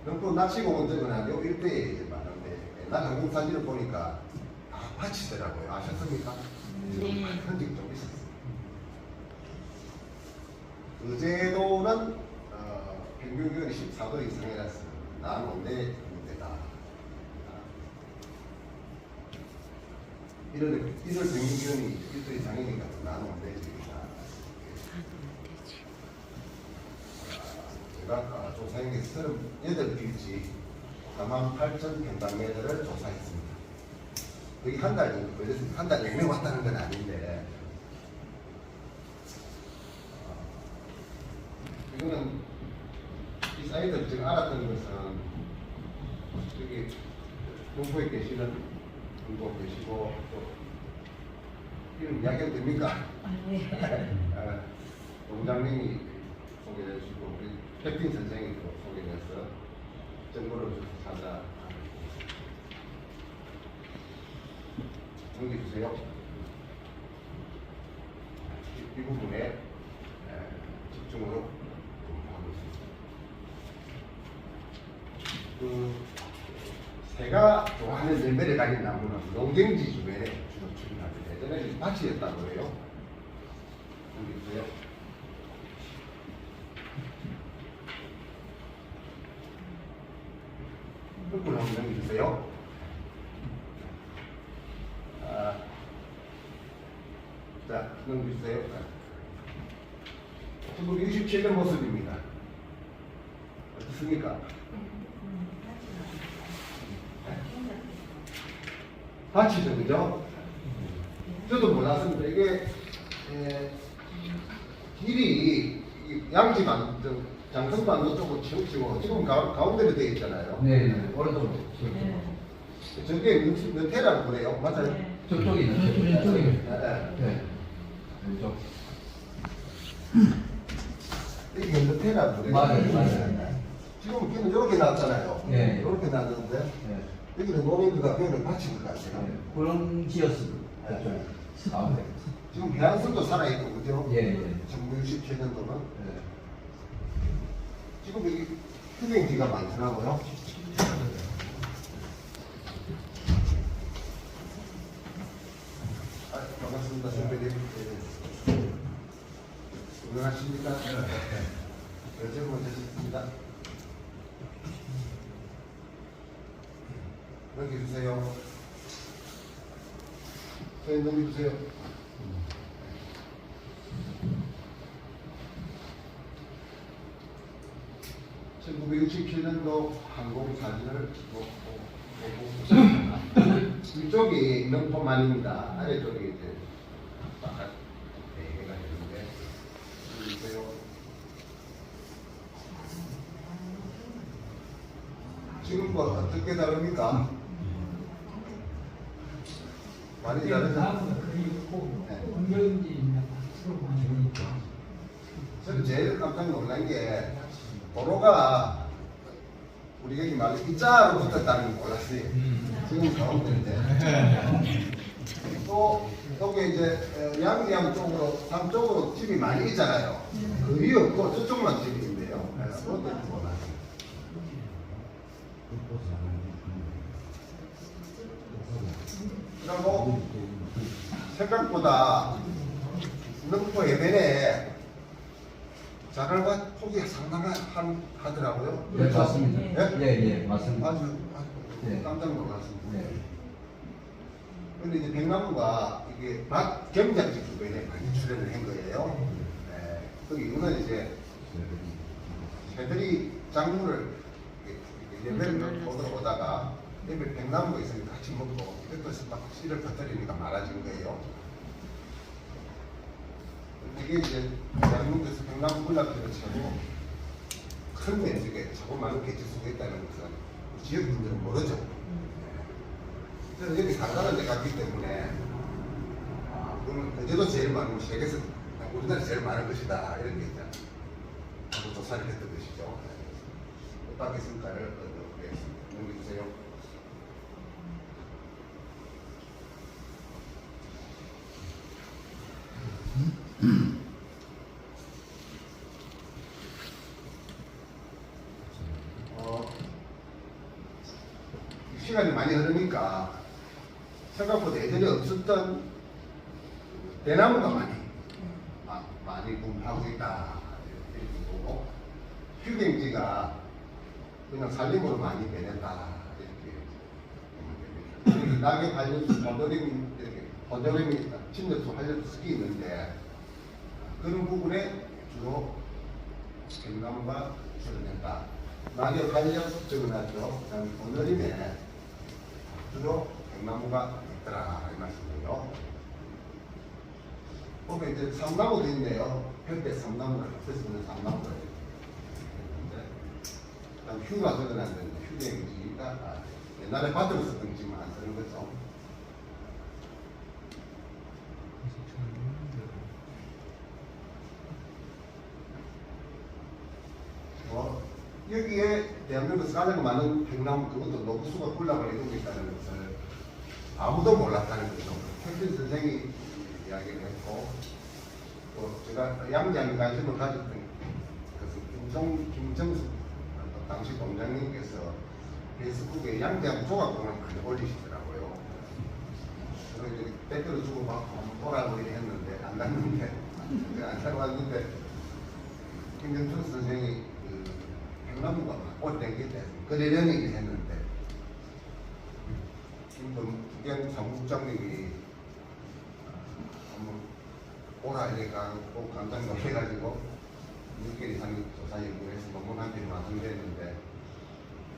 넘포 낚시공원 쪽은 요 일대에 이제 많은데 옛날 한국 사진을 보니까 다 밭이더라고요. 아셨습니까? 네. 흔적 좀 있었어요. 의제도는 평균기온이 14도 이상이라서 난온대 문제다. 1월 평균기온이 1도 이상이니까 난온대지입니다. 제가 조사한 게 38필지 48,000평방미터를 조사했습니다. 거의 한 달 정도 걸렸습니다. 한 달 내내 왔다는 건 아닌데 이거는 이 사이트를 제가 알았던 것은 저기 농부에 계시는 분도 계시고 또 이런 이야기가 됩니까? 동장님이 소개해 주시고 우리 캡틴 선생이 또 소개해서 정보를 좀 찾아 넘겨주세요. 이 부분에 집중으로 하고 있습니다. 그 새가 좋아하는 열매를 가진 나무는 농경지 주변에 주로 출현합니다. 예전에는 밭이었다고 해요. 넘겨주세요. 끝으로 한번 넘겨주세요. 자, 넘겨주세요. 1967년 모습입니다. 어떻습니까? 밭이죠, 그죠? 저도 몰랐습니다. 이게 길이 양지반, 장성반도 쪽으로 치우치고 지금 가운데로 되어 있잖아요. 네, 오른쪽으로. 저게 몇 테라고 그래요? 맞아요? 저쪽이 있는 저쪽이. 네. 네. 왼쪽. 이게 몇 테라고 그래요? 맞아요. 지금 걔는 이렇게 나왔잖아요. 네. 이렇게 나왔는데 네. 여기는 노인들과 뼈를 받친 것 같아요. 네. 그런 지었습니다. 그쪽. 가운데. 지금 배양선도 살아있고, 그죠? 예, 예. 1967년도는. 네. 지금 여기 휴경지가 많더라고요. 반갑습니다, 선배님. 안녕하십니까? 여쭤 모셨습니다. 넘겨주세요. 저희 넘겨주세요. (1967년도) 항공 사진을 보고 있습니다. 이쪽이 명포만입니다. 아래쪽이 이제 바깥 대개가 되는데 보세요. 지금과 어떻게 다릅니까? 많이 다르죠? 저는 제일 깜짝 놀란 게 도로가 우리 여기 말로 이자로 붙었다는 걸 몰랐어요. 지금 가운데인데 또 여기 이제 양지암 쪽으로 산 쪽으로 집이 많이 있잖아요. 거의 없고 저쪽만 집이 있는데요. 그것도 몰랐어요. 그리고 생각보다 능포 해변에 자갈과 폭이 상당하더라고요. 네, 맞습니다. 예? 예, 맞습니다. 아주 네. 깜짝 놀랐습니다. 네. 근데 이제 백나무가 이게 밭 경작지 주변에 많이 출현을 한 거예요. 네. 이거는 이제 새들이 작물을 예배를 보러 오다가 예배 백나무가 있으니까 같이 먹고 이것도 막 씨를 터뜨리니까 많아진 거예요. 이게 이제 대한민국에서 백나무 군락지를 쳐고 큰 면적에 저거 많은 개체수가 있다는 것은 지역 분들은 모르죠. 그래서 여기 산다는 데 갔기 때문에 그러면 어제도 제일 많고 세계에서 우리나라 제일 많은 것이다 이렇게 이제 한번 조사를 했던 것이죠. 어떻겠습니까를 넘겨주세요. 시간이 많이 흐르니까 생각보다 예전에 없었던 대나무가 많이 분포하고 있다 이렇게 보고 휴경지가 그냥 살림으로 많이 변했다 이렇게 보면 됩니다. 낙엽 한려수 번더림이 침엽수 한려수 섞이 있는데 그런 부분에 주로 백나무가 출현했다. 낙엽 한려수 적어놨죠. 그다음에 번더림에 주로 백나무가 있더라 이 말씀이에요. 보면 이제 삼나무도 있네요. 현대 삼나무가 합쳐서 있는 삼나무가 있는데, 그다음 휴가 적어놨는데 휴경지가 옛날에 밭으로 쓰던 지만 안 쓰는 거죠. 여기에 대한민국에서 가장 많은 백나무 그것도 녹수가 군락을 이루고 있다는 것을 아무도 몰랐다는 거죠. 혁진 선생이 이야기를 했고 또 제가 양장에 관심을 가졌던 것은 김정수 당시 공장님께서 페이스북에 양장 조각공을 많이 올리시더라고요. 그래서 이제 댓글을 주고 막 보라고 했는데 안 갔는데 안 사러 왔는데 김정수 선생이 백나무가 올 땡길 때 그러려니 했는데 김동경 사무국장님이 한번 오라 이래가 꼭 깜짝 놀래가지고 6개월 이상 조사 연구해서 논문 한 편이 완성됐는데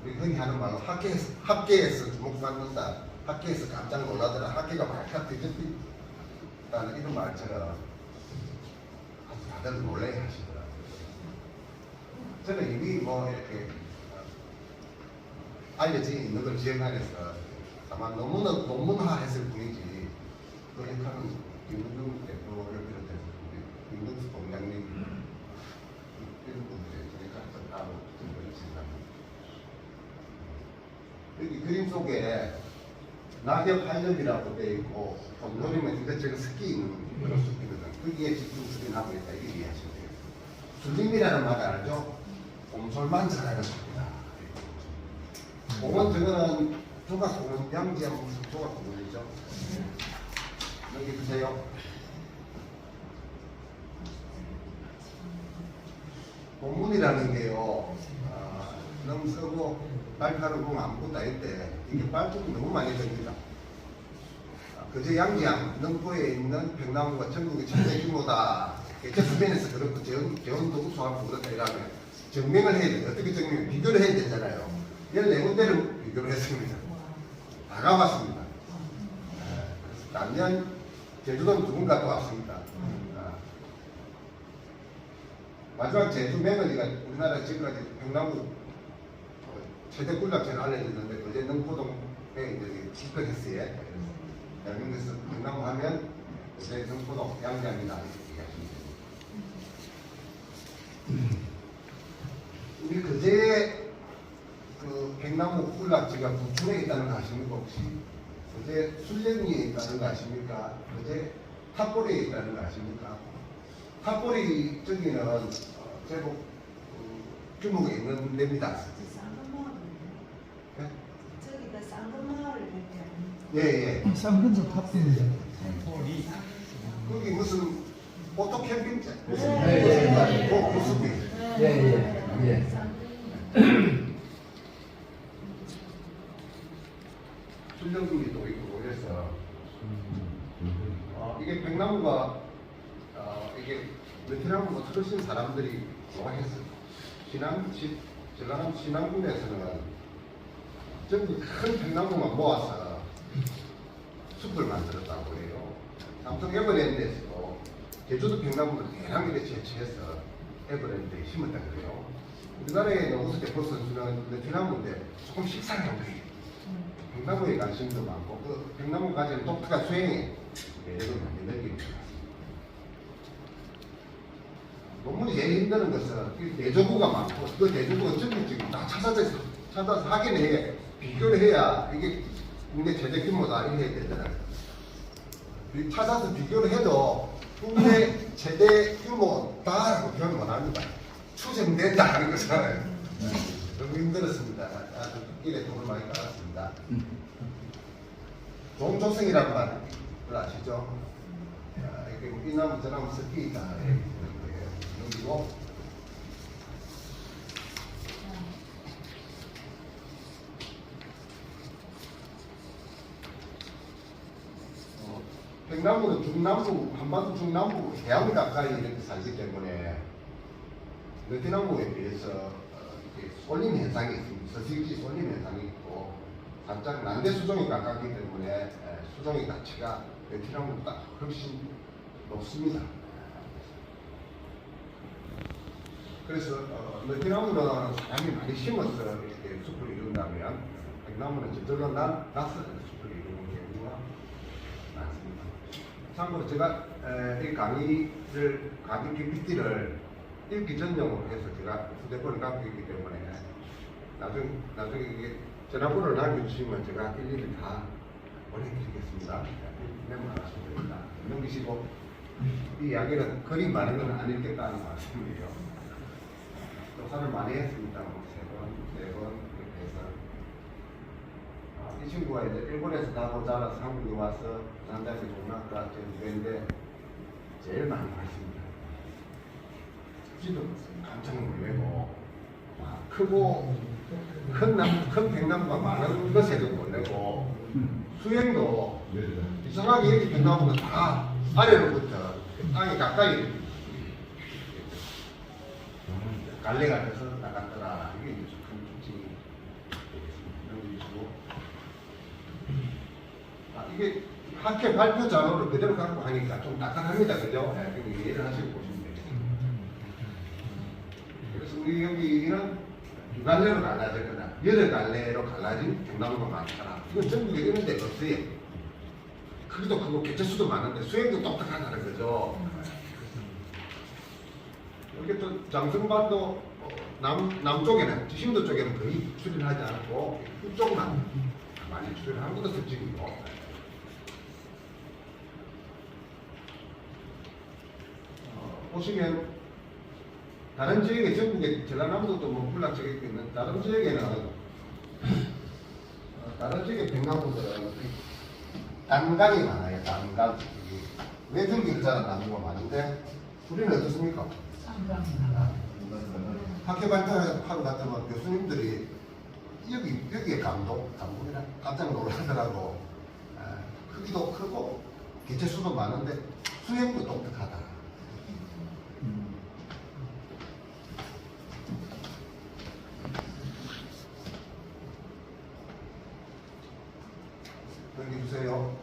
우리 흔히 하는 말로 학계에서 주목받는다, 학계에서 깜짝 놀라더라, 학계가 발칵 뒤집힌다는 이런 말처럼 다들 놀래 하시더라고요. 저는 이미 뭐 이렇게 알려져 있는 걸 기억하면서 다만 논문화했을 뿐이지 그 역할은 김문중 대표를 비롯해서 김문수 공장님 이런 분들의 저희가 따로 생각합니다. 여기 그림 속에 낙엽 한엽이라고 되어 있고 봄노림은 이것저것 섞이 있는 그런 숲이거든. 거기에 집중 수련하고 있다 이렇게 이해하시면 돼요. 술림이라는 말 알죠? 곰솔만 자라는 숲이다. 곰은 저거는 조각공은 양지한 무슨 조각공이죠. 여기 보세요. 곰문이라는 게요. 너무 쓰고 날카로운 아무것도 아닐 때 이게 빨품이 너무 많이 됩니다. 그저 양지양 능포에 있는 백나무가 전국의 최대 규모다. 개체 수변에서 그렇고 재원도 수하고 그렇다 이러면 증명을 해야 돼요. 어떻게 증명? 비교를 해야 되잖아요. 14군데를 비교를 했습니다. 다 가봤습니다. 작년 제주도는 2군 갔다 왔습니다. 마지막 제주 맹언이가 우리나라 지금까지 백나무 최대 군락지를 알려졌는데 그제 능포동에 이제 집회했어요. 대한민국에서 백나무 하면 그제 능포동 양장이나 이렇게 하시면 됩니다. 우리 그제 그 백나무 군락지가 부천에 있다는 거 아십니까 혹시? 그제 순례리에 있다는 거 아십니까? 그제 탑골에 있다는 거 아십니까? 탑골이 저기는 제법 규모가 있는 데입니다. 저기가 쌍거마을 예. 쌍근서 탑입니다. 거기 무슨 오토 캠핑장 무슨 네. 고수비 예. 출연금이 또 있고 그래서 이게 백나무가 이게 베트남으로 들으신 사람들이 좋아했어요. 전라남 신안군에서는 전부 큰 백나무만 모아서 숲을 만들었다고 해요. 삼성 에버랜드에서도 제주도 백나무를 대량하게 채취해서 에버랜드에 심었다 그래요. 우리나라에 우스테 포 선수는 베트남인데 조금 식상한 거예요. 백나무에 관심도 많고 그 백나무 가진 독특한 수행에 매력을 많이 느낍니다. 논문이 제일 힘드는 것은 대조구가 많고 그 대조구가 전국적으로 다 찾아서 확인을 해 비교를 해야 이게 국내 최대 규모다 이렇게 해야 되잖아요. 찾아서 비교를 해도 국내 최대 규모다라고 표현 못합니다. 추정된다 하는 것은 너무 힘들었습니다. 아주 길에 돈을 많이 깔았습니다. 종조성이란 말을 아시죠? 이게 이 나무 저 나무 섞이다 그리고 백나무는 중남부, 한반도 중남부 해안 가까이 이렇게 살기 때문에 느티나무에 비해서 쏠림 현상이 있습니다. 서식지 쏠림 현상이 있고 살짝 난대 수종에 가깝기 때문에 수종의 가치가 느티나무보다 훨씬 높습니다. 그래서 느티나무는 사람이 많이 심어서 이렇게 숲을 이룬다면 백나무는 저절로 나서 숲을 이루는 경우가 많습니다. 참고로 제가 이 강의 PPT를 읽기 전용으로 해서 제가 휴대폰을 갖고 있기 때문에 나중에 이게 전화번호를 남겨주시면 제가 일일이 다 보내드리겠습니다. 메모 하시면 됩니다. 넘기시고 이 이야기는 그림 많은 건 안 읽겠다는 말씀이에요. 조사를 많이 했습니다. 네 번 이렇게 해서 이 친구가 이제 일본에서 나고 자라서 한국에 와서 부산대학교 종락과 전교인데 제일 많이 봤습니다. 지도 깜짝 놀래고 크고 큰 백나무가 많은 것에도 놀래고 수행도 이상하게 이렇게 백나무가 다 아래로부터 땅에 가까이 갈래가 돼서 나갔더라. 이게 이제 큰 특징이 되겠습니다. 이게 학회 발표 자료를 그대로 갖고 하니까 좀 딱딱합니다. 그죠? 네, 이해를 하시고 보시면 되겠습니다. 그래서 우리 여기는 두 갈래로 갈라졌거나 여러 갈래로 갈라진 백나무가 많더라. 이건 전국에 이런 데가 없어요. 크기도 크고 개체수도 많은데 수행도 똑똑하다는 거죠. 여기 또 장성반도 남쪽에는 신도 쪽에는 거의 출연하지 않고 이쪽만 많이 출연한 것도 특징이고. 보시면 다른 지역에 전국에 전라남도도 뭐 군락지역에 있는 다른 지역에는 다른 지역의 백나무들은 단강이 많아요. 단강 외줄기를 자란 나무가 많은데 우리는 어떻습니까? 학회 발표하러 갔더니 교수님들이 여기에 감독이라 깜짝 놀라더라고. 크기도 크고 개체수도 많은데 수행도 독특하다. 여기 주세요.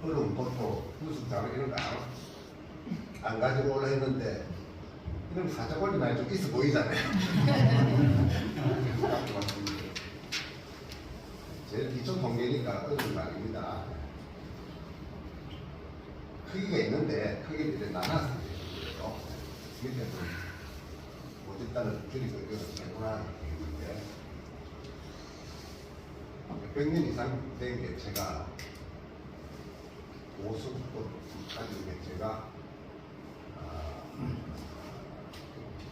얼음, 보토, 무슨 이런 거 안 가지고 올라 했는데 이런 거 살짝 올리면 좀 있어 보이잖아요. 제일 기초 통계니까 얼음 말입니다. 크기가 있는데 크기들이 나눠서 있어요. 밑에 모집단을 줄이고 이거는 개분하게 있는데 100년 이상 된 개체가 고속도 가진 개체가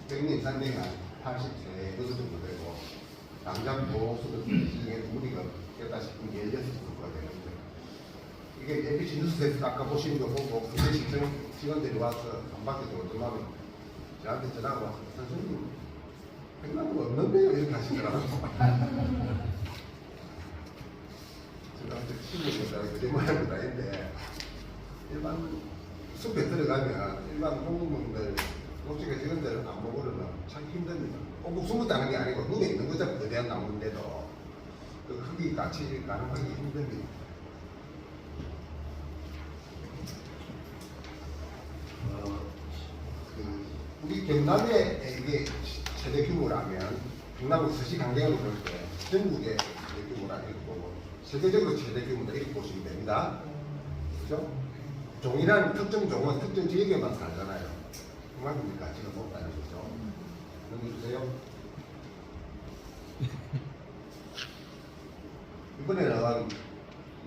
100년 이상 된 83838383838383838383838383838383838383838383838383838383838383838383838383838383838383838383838383838383838383838383838383838383838383838383838383838383838383838383838383838383838383838383838383838383838383838383838383838383838383838383838383838383838383838383838383838383838383838383838383838383838383838383838383838383838383838383838383838383838383838383838383838383838383838383838383838383838383838383838383838383838383838383838383838383838383838383838383838383838383838383838383838383838383838383838383838383838383838383838383838383838383838383838383838383838383838383838383838383838383838383838383838383838383838383838383838383838383 이게 MBC 뉴스에서 아까 보시는 거 보고 군대 직원들이 와서 한 바퀴 돌더만 저한테 전화가 와서 선생님 백남구가 없는데요 이렇게 하시더라고요. 저한테 친구들이 거짓말하는 거 아닌데 일반 숲에 들어가면 일반 공무원들 솔직히 직원들은 안 먹으려면 참 힘듭니다. 꼭 숨었다 하는 게 아니고 눈에 있는 거잖아요. 거대한 나무인데도 그 크기 같이 가능하기 힘듭니다. 우리 경남에 이게 최대 규모라면 경남은 서시 강경으로 볼 때 전국의 최대 규모라 이렇게 보고 세계적으로 최대 규모다 이렇게 보시면 됩니다. 그죠? 종이라는 특정 종은 특정 지역에만 살잖아요. 그만큼 가치가 높다는 거죠. 넘겨주세요. 이번에는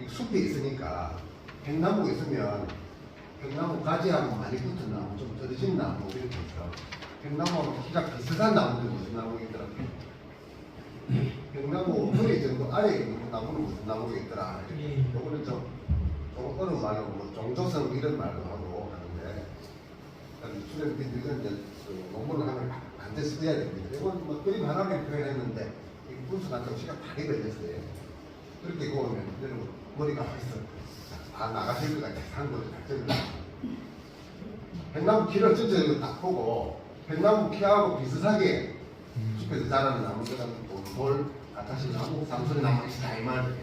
숲이 있으니까 백나무가 있으면 백나무 가지하고 많이 붙은 나무, 좀 떨어진 나무 이렇게 있어. 백나무하고 키가 비슷한 나무들이 무슨 나무겠더라고요. 백나무 허리 정도 아래에 있는 나무는 무슨 나무겠더라. 요거는 좀 어느 말로 뭐 종조성 이런 말도 하고 하는데 수련빈 이건 이제 논문을 하면 반드시 써야 됩니다. 이건 뭐 그림 하나만 표현했는데 이 분석한다고 시간 많이 걸렸어요. 그렇게 보면 머리가 벌써 다 나가실 것 같아. 산 거죠. 백나무 키를 전체적으로 딱 보고 백나무 키하고 비슷하게 숲에서 자라는 나무들은 돌, 아타시나무, 삼선나무, 이스타이말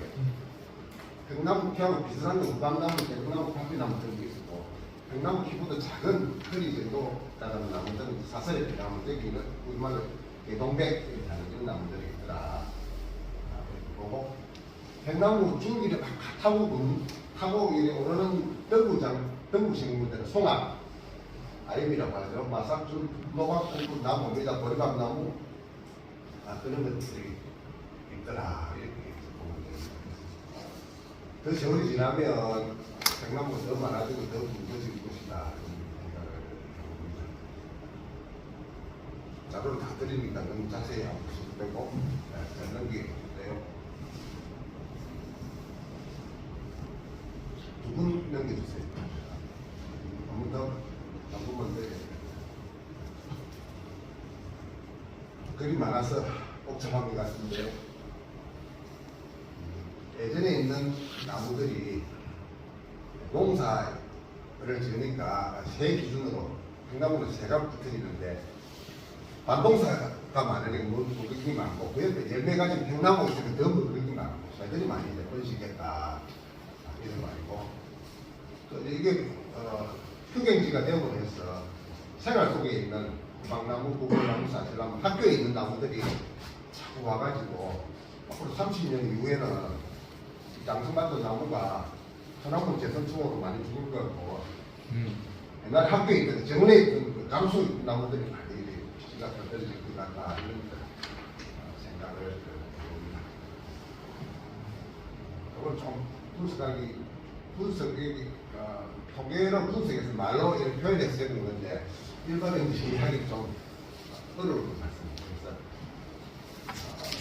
백나무 키하고 비슷한 게 우감나무, 백나무, 파피나무 등도 있고 백나무 키보다 작은 허리 정도 자라는 나무들은 사설의 백나무 여기는 우리말로 개동백이라는 이런 나무들이 있더라. 보고 백나무 줄기를 막 타고 이래 오르는 덩구식물들은 송악, 아임이라고 하죠. 마삭줄, 노각꿀 나무입니다. 보리밥나무 그런 것들이 있더라. 이렇게 보면 됩니다. 그 세월이 지나면 백나무가 더 많아지고 더 굵어질 것이다. 생각을 해봅니다. 자료를 다 드리니까 너무 자세히 안 보셔도 되고 잘 넘기세요. 두 분 넘겨주세요. 한 번 더, 한 번만 더. 글이 많아서 복잡한 것 같은데 예전에 있는 나무들이 농사를 지으니까 새 기준으로 백나무는 새가 붙어있는데 반동사가 많으니까 물건이 많고 그 옆에 열매 가진 백나무가 있으면 더 물건이 많고 새들이 많이 이제 번식했다 이런 말이고 이게 휴경지가 되고 해서 생활 속에 있는 구박나무, 구걸나무, 사실나무 학교에 있는 나무들이 자꾸 와가지고 앞으로 30년 이후에는 장성반도 나무가 소나무 재선충으로 많이 죽을 것 같고 옛날 학교에 있던 정원에 있던 그 감수 나무들이 많이 피지가 떨어질 것 같다 이런 생각을 해봅니다. 이걸 좀 분석이 통계로 분석해서 말로 이렇게 표현해서 되는 건데 일반인들이 하기 좀 어려울 것 같습니다.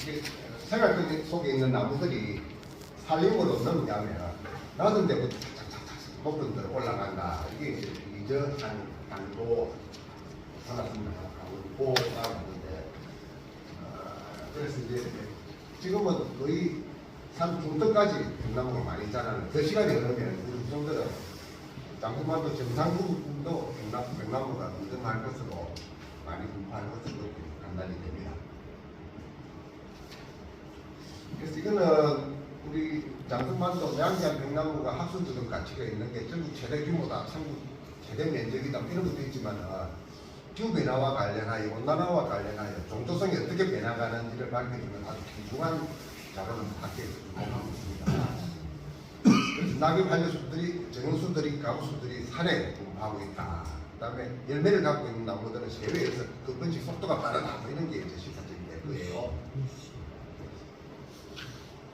그래서 생활 속에 있는 나무들이 살림으로 넘겨가면 놔둔 데부터 착착착 목돈 들어 올라간다. 이게 이제 이저한 강도 하나입니다. 강도가 있는데 그래서 이제 지금은 거의 산 중턱까지 백나무가 많이 자라는 그 시간이 흐르면 우리 후손들은 장군만도 정상국도 백나무가 등등할 것으로 많이 분포할 것으로 판단이 됩니다. 그래서 이거는 우리 장군만도 양지한 백나무가 학술적인 가치가 있는 게 전국 최대 규모다, 전국 최대 면적이다 이런 것도 있지만 기후변화와 관련하여 온난화와 관련하여 종조성이 어떻게 변화가는지를 밝혀주는 아주 귀중한 자료는 밖에 주목하고 있습니다. 그래서 낙엽 한려수들이, 정원수들이, 가구수들이 산에 분포하고 있다. 그 다음에 열매를 갖고 있는 나무들은 세외에서 그 번식 속도가 빠르다. 뭐 이런 게 이제 시사적인 예고예요.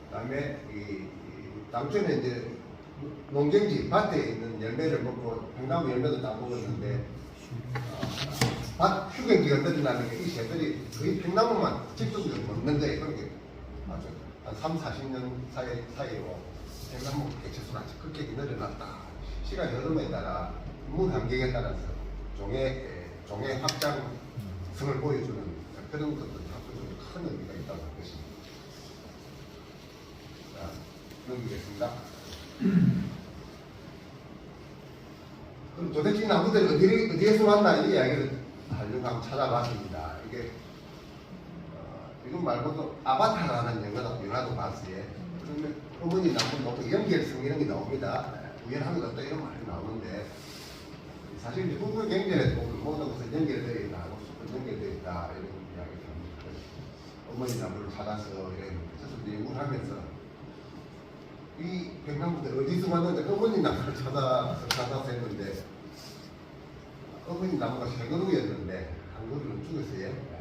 그 다음에 당초에는 이제 농경지, 밭에 있는 열매를 먹고 백나무 열매도 다 먹었는데 밭 휴경기가 늘어나는 게 이 새들이 거의 팽나무만 집중적으로 먹는 거예요. 그렇게 아주 한 3, 40년 사이로 팽나무 개체수가 아주 급격히 늘어났다. 시간 흐름에 따라 물 환경에 따라서 종의 확장성을 보여주는 그런 것들이 학술적으로 큰 의미가 있다고 할 것입니다. 자, 넘기겠습니다. 그럼 도대체 이 나무들이 어디에서 왔나 이 이야기를 하려고 한번 찾아봤습니다. 이게 이거 말고도 아바타라는 영화도 봤어요. 그러면 어머니 나무 너무 연결성 이런 게 나옵니다. 우연한 것도 이런 말이 나오는데 사실 이제 부부 경제에도 모든 것은 연결되어 있다 하고 연결되어 있다 이런 이야기를 합니다. 어머니 나무를 찾아서 이런 그래서 연구를 하면서 이 백남부들 어디서 왔는데 어머니 나무를 찾아서 했는데 어머니 나무가 세 그루였는데 한 그루는 죽었어요.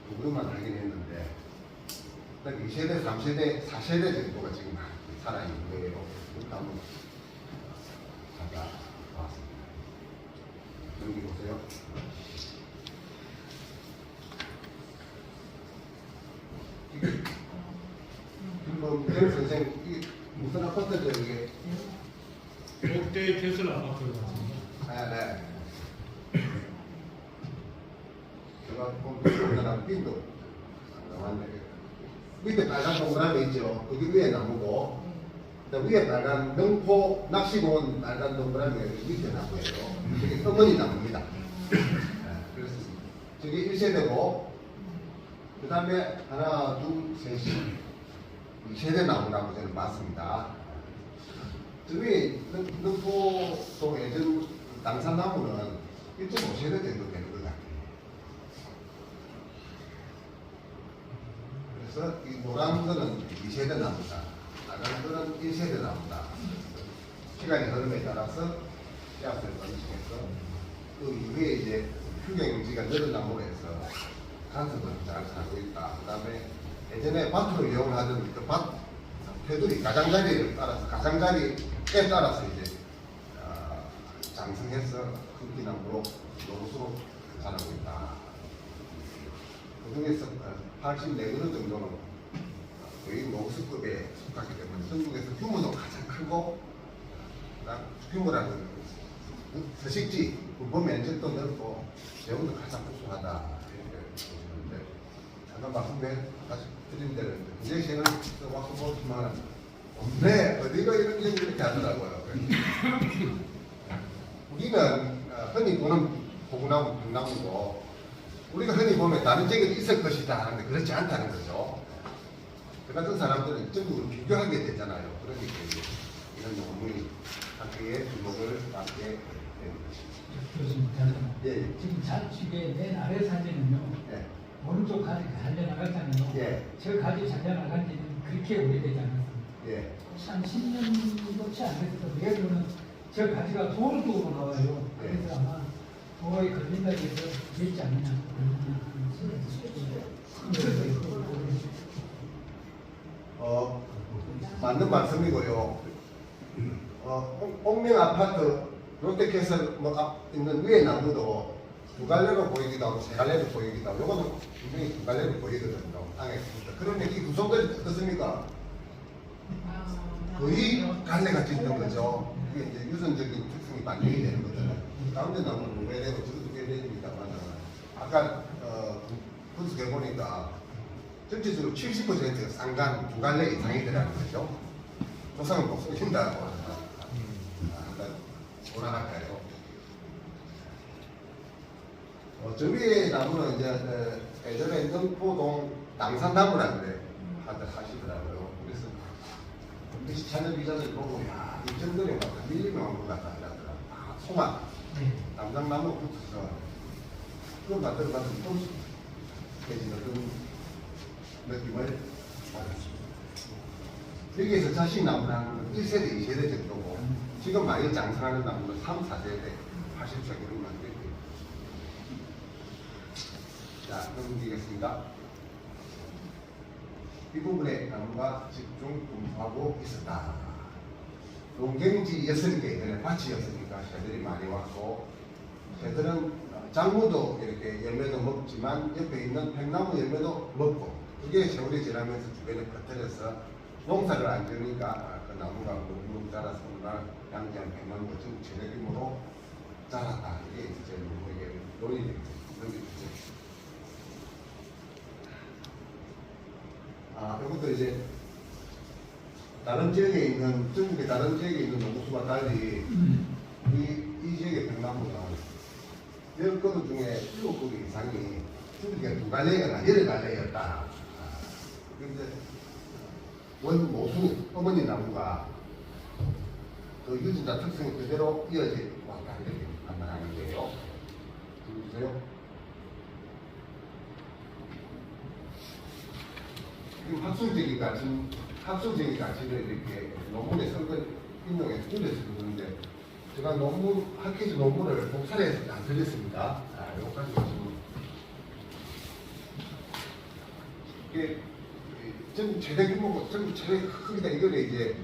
두 그루만 하긴 했는데 2세대, 3세대, 4세대 정도가 지금 살아있는 거예요. 그 나무 찾아왔습니다. 여기 보세요. 김범경 선생 이게 무슨 아파트죠 이게? 롯데 캐슬 아파트 같습니다. 네. 제가 보면 빈도 상당한데 밑에 빨간 동그라미 있죠. 거기 위에 나무고 위에 빨간 명포 낚시공원 빨간 동그라미가 밑에 나무예요. 저게 어머니 나무입니다. 그래서 저게 1세대고 그 다음에 하나, 둘, 셋이 2세대 나무라고 저는 봤습니다. 저 위에 능포동 예전 당산나무는 1.5세대 정도 되는 것 같아요. 그래서 이 노란 거는 2세대 나무다. 빨간 거는 1세대 나무다. 시간의 흐름에 따라서 씨앗을 번식해서 그 이후에 이제 휴경지가 늘은 나무로 해서 간섭을 잘 살고 있다. 그 다음에 예전에 밭으로 이용하던 그 밭 테두리 가장자리를 따라서 가장자리에 따라서 이제 장성해서 흙기나무로 노릇으로 자라고 있다. 그 중에서 84그루 정도는 거의 노수급에 속하기 때문에 전국에서 규모도 가장 크고 규모라는 서식지 분포 면적도 넓고 재원도 가장 우수하다 이렇게 보시는데 잠깐 말씀해 다시 드린 대로 굉장히 시간을 와서 보시면 없네 어디가 이런 게 이렇게 하더라고요. 우리는 흔히 보는 고구나무, 백나무고 우리가 흔히 보면 다른 지역에도 있을 것이다 하는데 그렇지 않다는 거죠. 그 같은 사람들은 전국으로 비교하게 되잖아요. 그러니까 이런 논문이 학교의 주목을 받게 되는 것입니다. 예. 지금 좌측에 맨 아래 사진은요. 예. 오른쪽 가지가 잘려나갔잖아요. 예. 저 가지 잘려나간 지는 그렇게 오래되지 않았습니다. 예. 한 10년도 채 안 됐어요. 왜냐면 저 가지가 도로 쪽으로 나와요. 그래서 아마 도로에 걸린다고 해서 되지 않느냐. 맞는 말씀이고요. 옥명 아파트 롯데캐슬 있는 위에 나무도 두 갈래로 보이기도 하고 세 갈래로 보이기도 하고 이거는 분명히 두 갈래로 보이거든요. 땅에 그런데 이 구성들이 어떻습니까? 거의 갈래같이 있는 거죠. 이게 이제 유선적인 특성이 반영이 되는 거잖아요. 가운데 나무는 왜 되고 저것도 왜 됩니다만 아까 분석해 보니까 전체적으로 70%가 쌍간 두 갈래 이상이더라는 거죠. 조상을 못 숨긴다고 한번 오락할까요? 저 위에 나무는 이제 예전에 능포동 당산나무라는 데 하시더라고요. 그래서 혹시 자녀 기자들 보고 야, 이 정도에 막 밀리면 온 것 같다 하더라. 송화, 당산나무 붙어서 그걸 만들어가지고 또 깨지는 그런 느낌을 받았습니다. 여기에서 자식 나무는 1세대, 2세대 정도고 지금 많이 장성하는 나무는 3, 4세대, 80세 그런 만들고 자, 넘기겠습니다. 이 부분에 나무가 집중 분포하고 있었다. 농경지였으니까 예전에 밭이었으니까 새들이 많이 왔고 새들은 장무도 이렇게 열매도 먹지만 옆에 있는 팽나무 열매도 먹고 그게 세월이 지나면서 주변에 퍼뜨려서 농사를 안 지으니까 그 나무가 묵묵 자라서 오늘 양지한 팽나무가 전국 최대 규모로 자랐다. 이게 이제 이게 논의되는 거죠. 이것도 이제 다른 지역에 있는 전국의 다른 지역에 있는 농수와 달리 이 지역의 팽나무는 10그루 중에 7그루 이상이 줄기가 2갈래거나 8갈래였다. 그런데 원 모순 어머니 나무가 그 유전자 특성이 그대로 이어져 왔다 이렇게 판단하는 거예요. 보세요. 지금 학술적인 가치를 이렇게 논문에 선거 인용해 줄여서 그러는데 제가 논문 학회지 논문을 복사해서 안 드렸습니다. 여기까지 보시면 이게 전국 최대 규모고 전국 최대 크기다 이거를 이제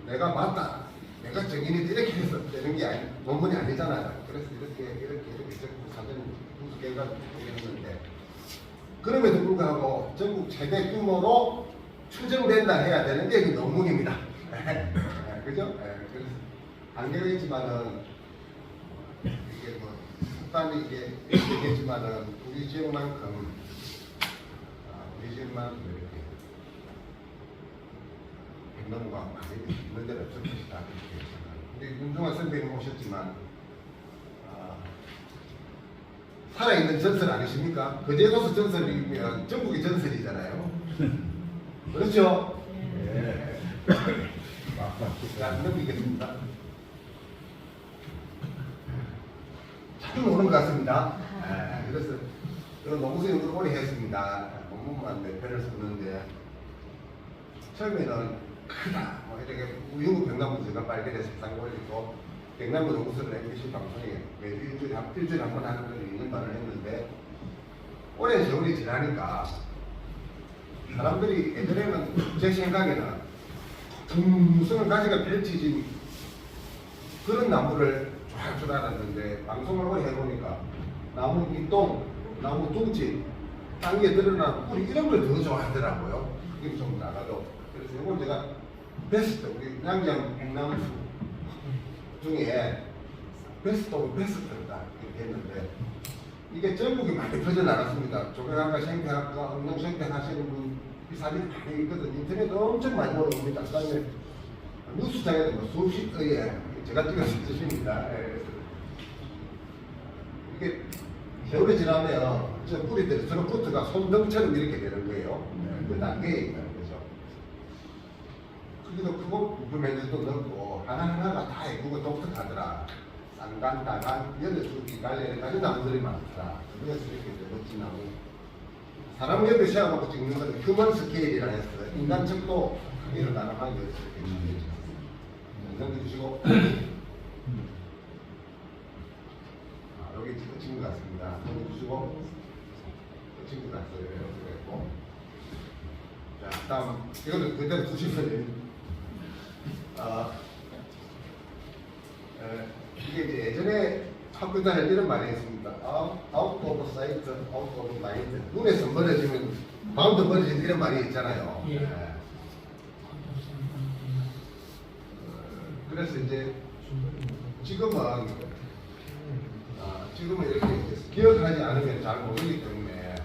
내가 맞다, 내가 정인이 이렇게 해서 되는 게 논문이 아니잖아요. 그래서 이렇게 사전 분석 결과를 했는데 그럼에도 불구하고 전국 최대 규모로 추정된다 해야 되는 게 논문입니다. 그죠? 그래서 한계가 있지만은 이게 뭐 특단이 이게 되겠지만은 우리 지역만큼 이렇게 팽나무가 많이 있는 데는 없을 것이다. 우리 윤종환 선배님 오셨지만 살아있는 전설 아니십니까? 거제도서 전설이면 전국의 전설이잖아요. 그렇죠? 네. 자, 넘기겠습니다. 참 오는 것 같습니다. 그래서 농구생을 오래 했습니다. 논문만 몇 편을 썼는데 처음에는 크다. 이렇게 우유국 팽나무 제가 발견해서 세상 올리고 팽나무 농구서를 MBC 방송에 매주 일주일에 한 번 하는 걸 있는 말을 했는데 오랜 세월이 지나니까 사람들이 예전에는 제 생각에는 무슨 가지가 펼쳐진 그런 나무를 좋아할 줄 알았는데 방송을 오래 해보니까 나무 잎동, 나무 둥지, 땅에 드러난 뿌리 이런 걸 더 좋아하더라고요. 그게 좀 나가도. 그래서 이걸 제가 베스트, 우리 양양 팽나무 중에 베스트다 이렇게 했는데 이게 전국에 많이 퍼져나갔습니다. 조경학과 생태학과, 응용생태 하시는 분 이 사진이 많이 있거든. 인터넷 엄청 많이 올라옵니다. 그다음에 뉴스장에도 뭐 수십 건에 제가 찍어서 쓰십니다. 이게 세월이 지나면 저 뿌리들이 저런 부트가 손등처럼 이렇게 되는 거예요. 그 단계에 있는 거죠. 크기도 크고 부풀면서도 넓고 하나하나가 다 예쁘고 독특하더라. 쌍간, 다간, 연애수기, 갈래까지 나무들이 많더라. 그래서 이렇게 멋진 나무. 사람 옆에 세워놓고 찍는 건 휴먼 스케일이라 해서 인간 척도 크기를 나눠한 게 이렇게 넘겨주시고 여기 찍은 것 같습니다. 넘겨주시고 찍은 것 같아요. 이렇게 했고 자, 다음 이거는 그대로 두시면 이게 이제 예전에 학교 다닐 이런 말이 있습니다. 아웃 오브 사이트, 아웃 오브 마인드. 눈에서 멀어지면 마음도 멀어지는 이런 말이 있잖아요. 예. 그래서 이제 지금은 이렇게 기억하지 않으면 잘 모르기 때문에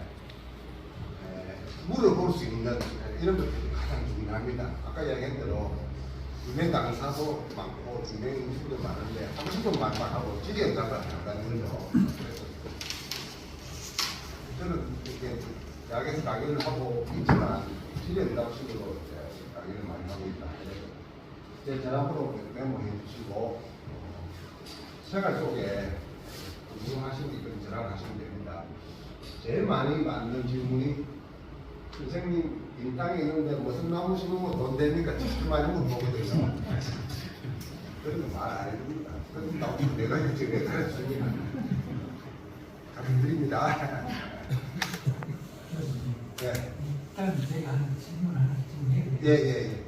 물어볼 수 있는 이런 것들이 가장 중요합니다. 아까 이야기한 대로 유명 강사도 많고 유명 인수도 많은데 하고 싶은 말만 하고 지리 연락을 안 한다는 거죠. 그래서 저는 이렇게 대학에서 강의를 하고 있지만 지리 연락식으로 강의를 많이 하고 있다. 제 전화번호 메모해 주시고 생활 속에 궁금하신 게 있으면 전화를 하시면 됩니다. 제일 많이 받는 질문이 선생님 이 땅에 있는데 무슨 나무 심으면 돈 됩니까? 참 많이 물어보거든요. 그런 거 말 안 해줍니다. 그럼 나무 내가 이제 왜 가르쳐줍니까? 감사드립니다. 네. 일단 제가 하나 질문 하나 좀 해도 돼요? 예.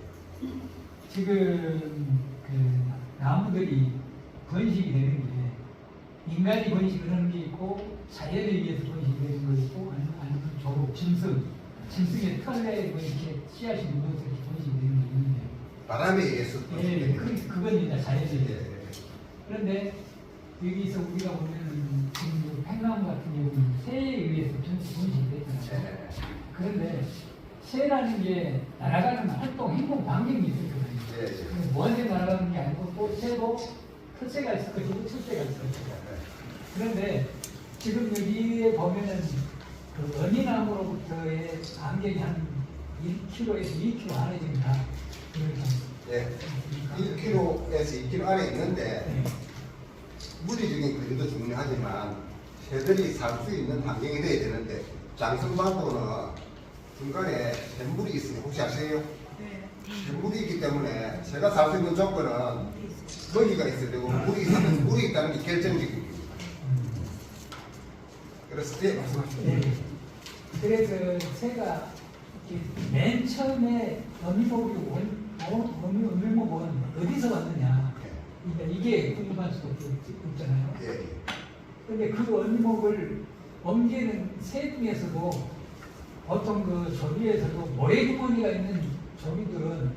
지금 그 나무들이 번식이 되는 게 인간이 번식하는 게 있고 자연에 의해서 번식되는 거 있고 아니면 조로 짐승의 털에 뭐 이렇게 씨앗이 묻어서 이렇게 번식되는 게 있는데 바람에 의해서 예, 그건 이제 자연에 의해서. 예. 그런데 여기서 우리가 보면은 지금 팽나무 같은 경우는 새에 의해서 번식이 됐잖아요. 예. 그런데 새라는 게 날아가는 활동, 행동 반경이 있을 거예요. 예. 먼저 날아가는 게 아니고 또 새도 텃새가 있을 것이고 철새가 있을 것이고. 그런데 지금 여기에 보면은 그 어미나무로부터의 안경이 한 1km에서 2km 안에 지금 다 이렇게 예. 1km에서 2km 안에 있는데 네. 물리적인 거리도 중요하지만 새들이 살 수 있는 환경이 돼야 되는데 장성반도는 중간에 샘물이 있어요. 혹시 아세요? 네. 샘물이 있기 때문에 새가 살 수 있는 조건은 먹이가 있어야 되고 물이 있다는 게 결정적입니다. 그래서 말씀하시죠. 네. 그래서 새가 이렇게 맨 처음에 어미목은 어디서 왔느냐. 그러니까 이게 궁금할 수가 없잖아요. 예. 근데 그 어미목을 옮기는 새 중에서도 보통 그 조류에서도 모래주머니가 있는 조류들은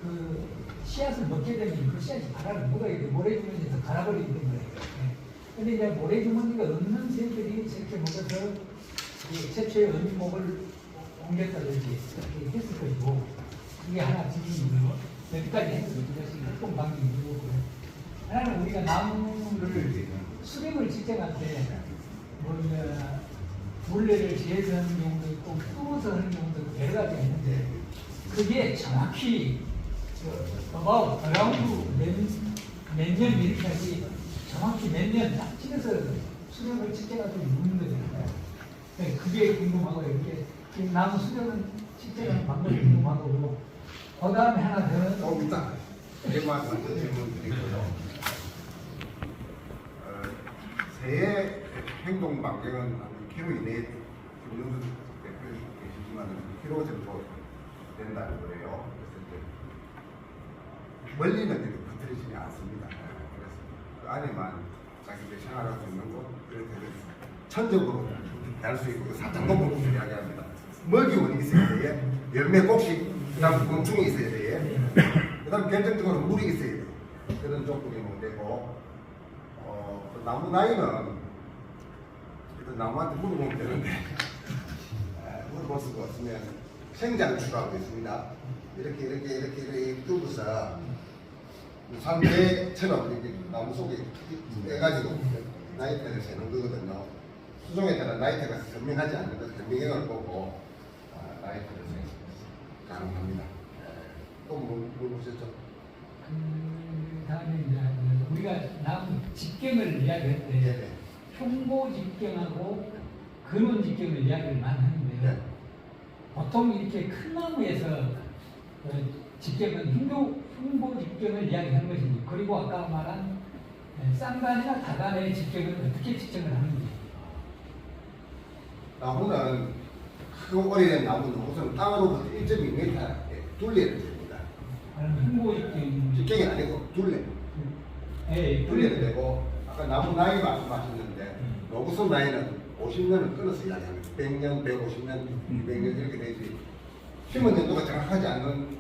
그 씨앗을 먹게 되면 그 씨앗이 바라를 먹어야 돼. 모래주머니에서 갈아버리게 된 거예요. 근데 이제 모래주머니가 없는 새들이 저렇게 먹어서 이 최초의 어미목을 옮겼다든지 이렇게 했을 것이고, 이게 하나 지금이고요. 여기까지 했을 것이고, 활동 방식이 있고, 하나는 우리가 나무를 수령을 직정할 때 뭐냐 물레를 지어서 하는 경우도 있고 품어서 하는 경우도 있고 여러 가지가 있는데, 그게 정확히 about around 몇 년 이렇게 하지 정확히 몇 년 딱 찍어서 수령을 측정하고 묻는 거잖아요. 그게 궁금하고요. 이게 지금 나무 수령은 측정하는 방법이 궁금하고, 그 다음에 하나 더는 이따 이제만 먼저 질문 드리고요. 새의 행동 반경은 한 1km 이내에 김영수 대표 계시지만 1km 정도 된다는 거예요. 그래서 이제 멀리는 이렇게 붙들리지 않습니다. 그래서 그 안에만 자기들 생활할 수 있는 곳, 그렇게 천적으로 할 수 있고 사장동으로 이야기합니다. 먹이원이 있어야 돼. 열매 꼭지, 그 다음 곤충이 있어야 돼. 그 다음 결정적으로 물이 있어야 돼. 그런 조건이 되고, 나무 나이는 일단 나무한테 물어보면 되는데 물어볼 수가 없으면 생장추라고 있습니다. 이렇게 뚫어서 산대처럼 이렇게 나무 속에 빼가지고 나이테를 세는 거거든요. 수종에 따라 나이테가 선명하지 않는 것, 선명형을 보고 나이테를 세는 가능합니다. 또 물어보셨죠? 다음에 이제 우리가 나무 직경을 이야기할 때 네. 흉보 직경하고 근원 직경을 이야기를 많이 하는데요. 네. 보통 이렇게 큰 나무에서 직경은 흉보 직경을 이야기하는 것이지. 그리고 아까 말한 쌍간이나 다간의 직경은 어떻게 측정을 하는지. 나무는 크고 오래된 나무는 우선 땅으로부터 1.2m 둘레를 줍니다. 흉보 직경. 직경이 아니고 둘레. 예, 둘레를 내고 아까 나무 나이 말씀하셨는데 노구선 나이는 50년을 끊어서 이야기합니다. 100년, 150년, 200년 이렇게 되지. 심은 연도가 정확하지 않는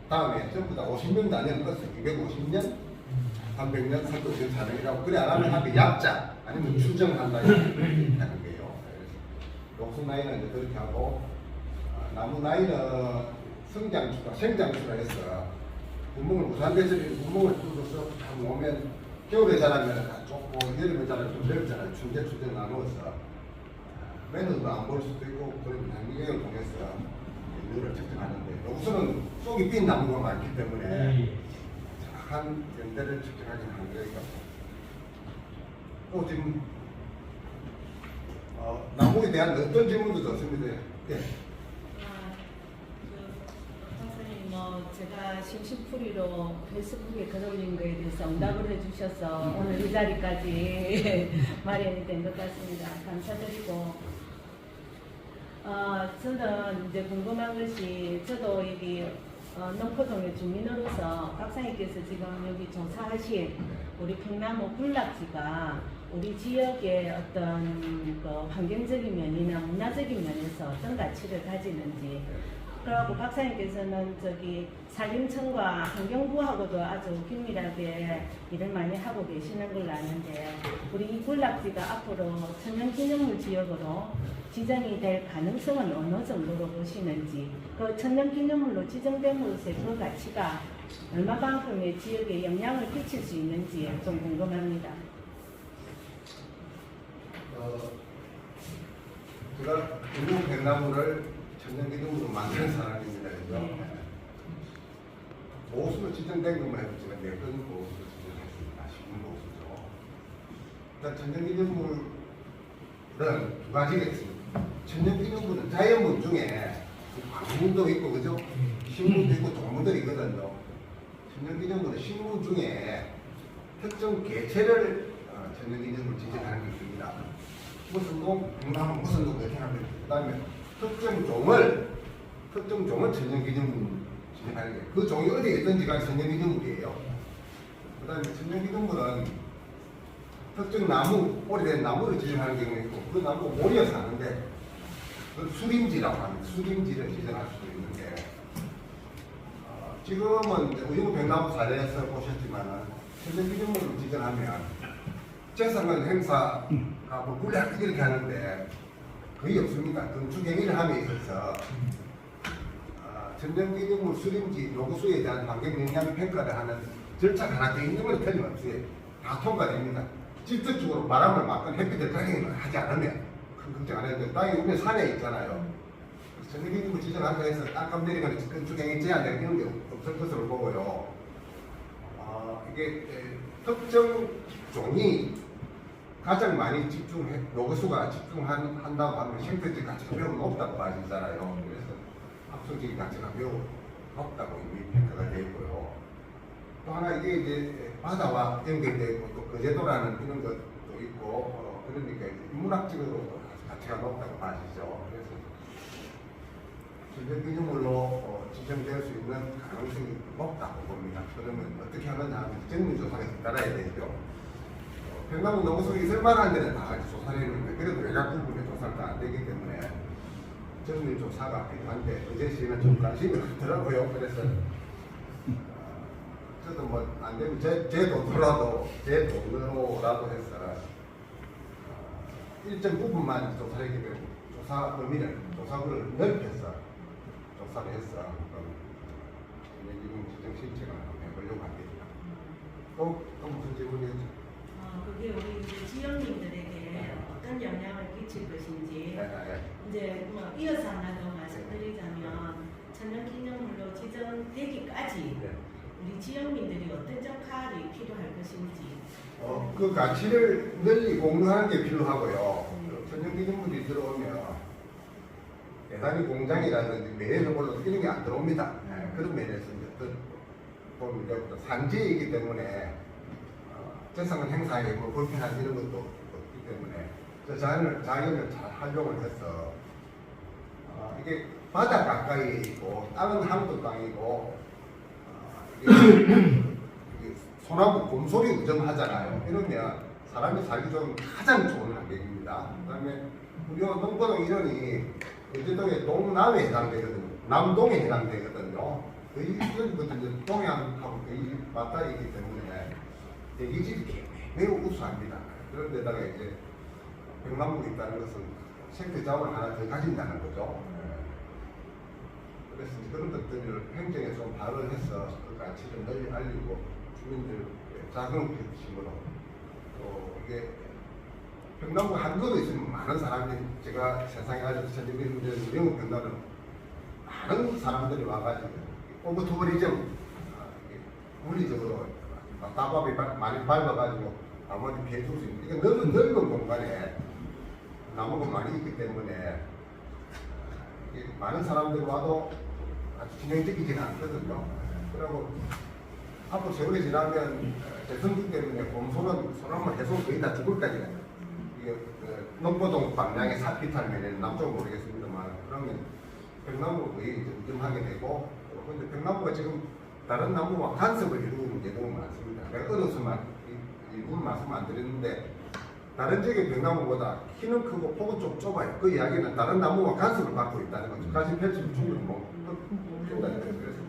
다음에 전부 다 50년 단위를 끊어서 250년, 300년, 300년 자능이라고 그래 안 하면 앞에 약자 아니면 추정한다 이렇게 하는 거예요. 노구선 나이는 이제 그렇게 하고 나무 나이는 생장추라 해서 구멍을 무산대처럼 구멍을 뚫어서 한 오면 겨울에 자라면 다 좁고 여름에 자라면 좀 넓잖아요. 춘대 나누어서 맨으로 안 볼 수도 있고 그런 단기경을 통해서 연료를 측정하는데 우선은 속이 빈 나무가 많기 때문에 정확한 연대를 측정하기 하는 거니까 또 지금 나무에 대한 어떤 질문도 좋습니다. 네. 제가 심심풀이로 페이스북에 글 올린 거에 대해서 응답을 해주셔서 오늘 이 자리까지 마련이 된 것 같습니다. 감사드리고, 저는 이제 궁금한 것이, 저도 여기 농포동의 주민으로서 박사님께서 지금 여기 조사하신 우리 평나무 군락지가 우리 지역의 어떤 그 환경적인 면이나 문화적인 면에서 어떤 가치를 가지는지. 그리고 박사님께서는 저기 산림청과 환경부하고도 아주 긴밀하게 일을 많이 하고 계시는 걸로 아는데, 우리 이 군락지가 앞으로 천연기념물 지역으로 지정이 될 가능성은 어느 정도로 보시는지, 그 천연기념물로 지정됨으로써 그 가치가 얼마만큼의 지역에 영향을 끼칠 수 있는지 좀 궁금합니다. 제가 중국 백나무를 천연기념으로 만드는 사람입니다. 그죠? 네. 보수로 지정된 것만 해도 제가 4건 보수로 지정했습니다. 10분 보수죠. 일단 천연기념물은 두 가지가 있습니다. 천연기념물은 자연문 중에 광문도 있고, 그죠? 식물도 있고, 동물들이 있거든요. 천연기념물은 식물 중에 특정 개체를 천연기념물 지정하는 게 있습니다. 무슨 동, 백나무, 무슨 동 이렇게 하면, 그 다음에 특정 종을 천연기념물 지정하는 게, 그 종이 어디에 있든지 간에 천연기념물이에요. 그 다음에 천연기념물은 특정 나무, 오래된 나무를 지정하는 경우가 있고, 그 나무가 모여 사는데, 그 수림지라고 합니다. 수림지를 지정할 수도 있는데, 지금은 이제 우리도 백나무 사례에서 보셨지만은, 천연기념물을 지정하면, 재산권 행사가 뭐 굴락 이렇게 하는데, 거의 없습니다. 건축행위를 함에 있어서 천연기념물 수림지 요구수에 대한 환경영향 평가를 하는 절차가 하나 더 있는 건 틀림없어요. 다 통과됩니다. 직접적으로 바람을 막건 햇빛을 강행을 하지 않으면 큰 걱정 안 해도 돼요. 땅이 우리 산에 있잖아요. 천연기념물 지정한다 해서 땅값 내려가는 건축행위 제한되는 이런 게 없을 것으로 보고요. 이게 특정 종이 가장 많이 요구수가 집중한다고 하면 생태적 가치가 매우 높다고 봐지잖아요. 그래서 합성적인 가치가 매우 높다고 이미 평가가 되어 있고요. 또 하나 이게 이제 바다와 연결되어 있고 또 거제도라는 이런 것도 있고 그러니까 인문학적으로 가치가 높다고 봐지죠. 그래서 천연기념물로 지정될 수 있는 가능성이 높다고 봅니다. 그러면 어떻게 하느냐 하면 정밀조사가 따라야 되죠. 백나무 농수가 있을 만한 데는 다 조사를 했는데, 그래도 외곽 부분에 조사가 안 되기 때문에 정밀조사가 필요한데, 어제시에는 좀 관심이 없더라고요. 그래서 저도 뭐 안 되면 제 돈으로라도 해서 일정 부분만 조사를 했기 때문에 조사 범위를, 조사구를 넓혀서 조사를 해서 지금 지정 신청을 한번 해보려고 합니다. 또 무슨 질문이 있죠? 그게 우리 이제 지역민들에게 어떤 영향을 끼칠 것인지, 이제 뭐 이어서 하나 더 말씀드리자면, 천연기념물로 지정되기까지 우리 지역민들이 어떤 역할이 필요할 것인지. 그 가치를 널리 공유하는 게 필요하고요. 천연기념물이 들어오면 대단히 공장이라든지 매해서 올라서 이런 게 안 들어옵니다. 그런 면에서 이제 또 산지이기 때문에 재산권 행사에 뭐 불편한 이런 것도 없기 때문에 그 자연을 잘 활용을 해서 이게 바다 가까이에 있고 땅은 한도 땅이고 이게 소나무 곰소리 우정하잖아요. 이러면 사람이 살기 좋은 가장 좋은 환경입니다. 그다음에 우리 농부동 일원이 거제도의 동남에 해당되거든요. 남동에 해당되거든요. 거의 이런 것들은 동해안하고 거의 맞닿아있기 때문에 대기질이 매우 우수합니다. 그런데다가 이제 백나무가 있다는 것은 생태 자원을 하나 더 가진다는 거죠. 그래서 그런 것들을 행정에 좀 발언을 해서 그 가치를 널리 알리고 주민들 자금 심으로 또 이게 백나무가 한 그루 있으면 많은 사람들이 제가 세상에 가져서 천연기념물 영국 백나무는 많은 사람들이 와가지고 오버투어리즘 물리적으로 따밥이 많이 밟아가지고 나머지 피해줄 수 있는, 이게 넓은 공간에 나무가 많이 있기 때문에 많은 사람들이 와도 아주 진행되지는 않거든요. 그리고 앞으로 세월이 지나면 대선주 때문에 소나무 해소 거의 다 죽을까지 가요. 이게 농포동 방향의 사피탈면에는 남쪽은 모르겠습니다만, 그러면 백나무가 거의 이제 우점하게 되고, 그런데 백나무가 지금 다른 나무와 간섭을 이루는 경우가 많습니다. 내가 어려서만 일부분 말씀 안 드렸는데 다른 지역의 벽나무보다 키는 크고 폭은 좀 좁아요. 그 이야기는 다른 나무와 간섭을 받고 있다는 거죠. 가시 펼치면 충분히 된다는 거예요. 그래서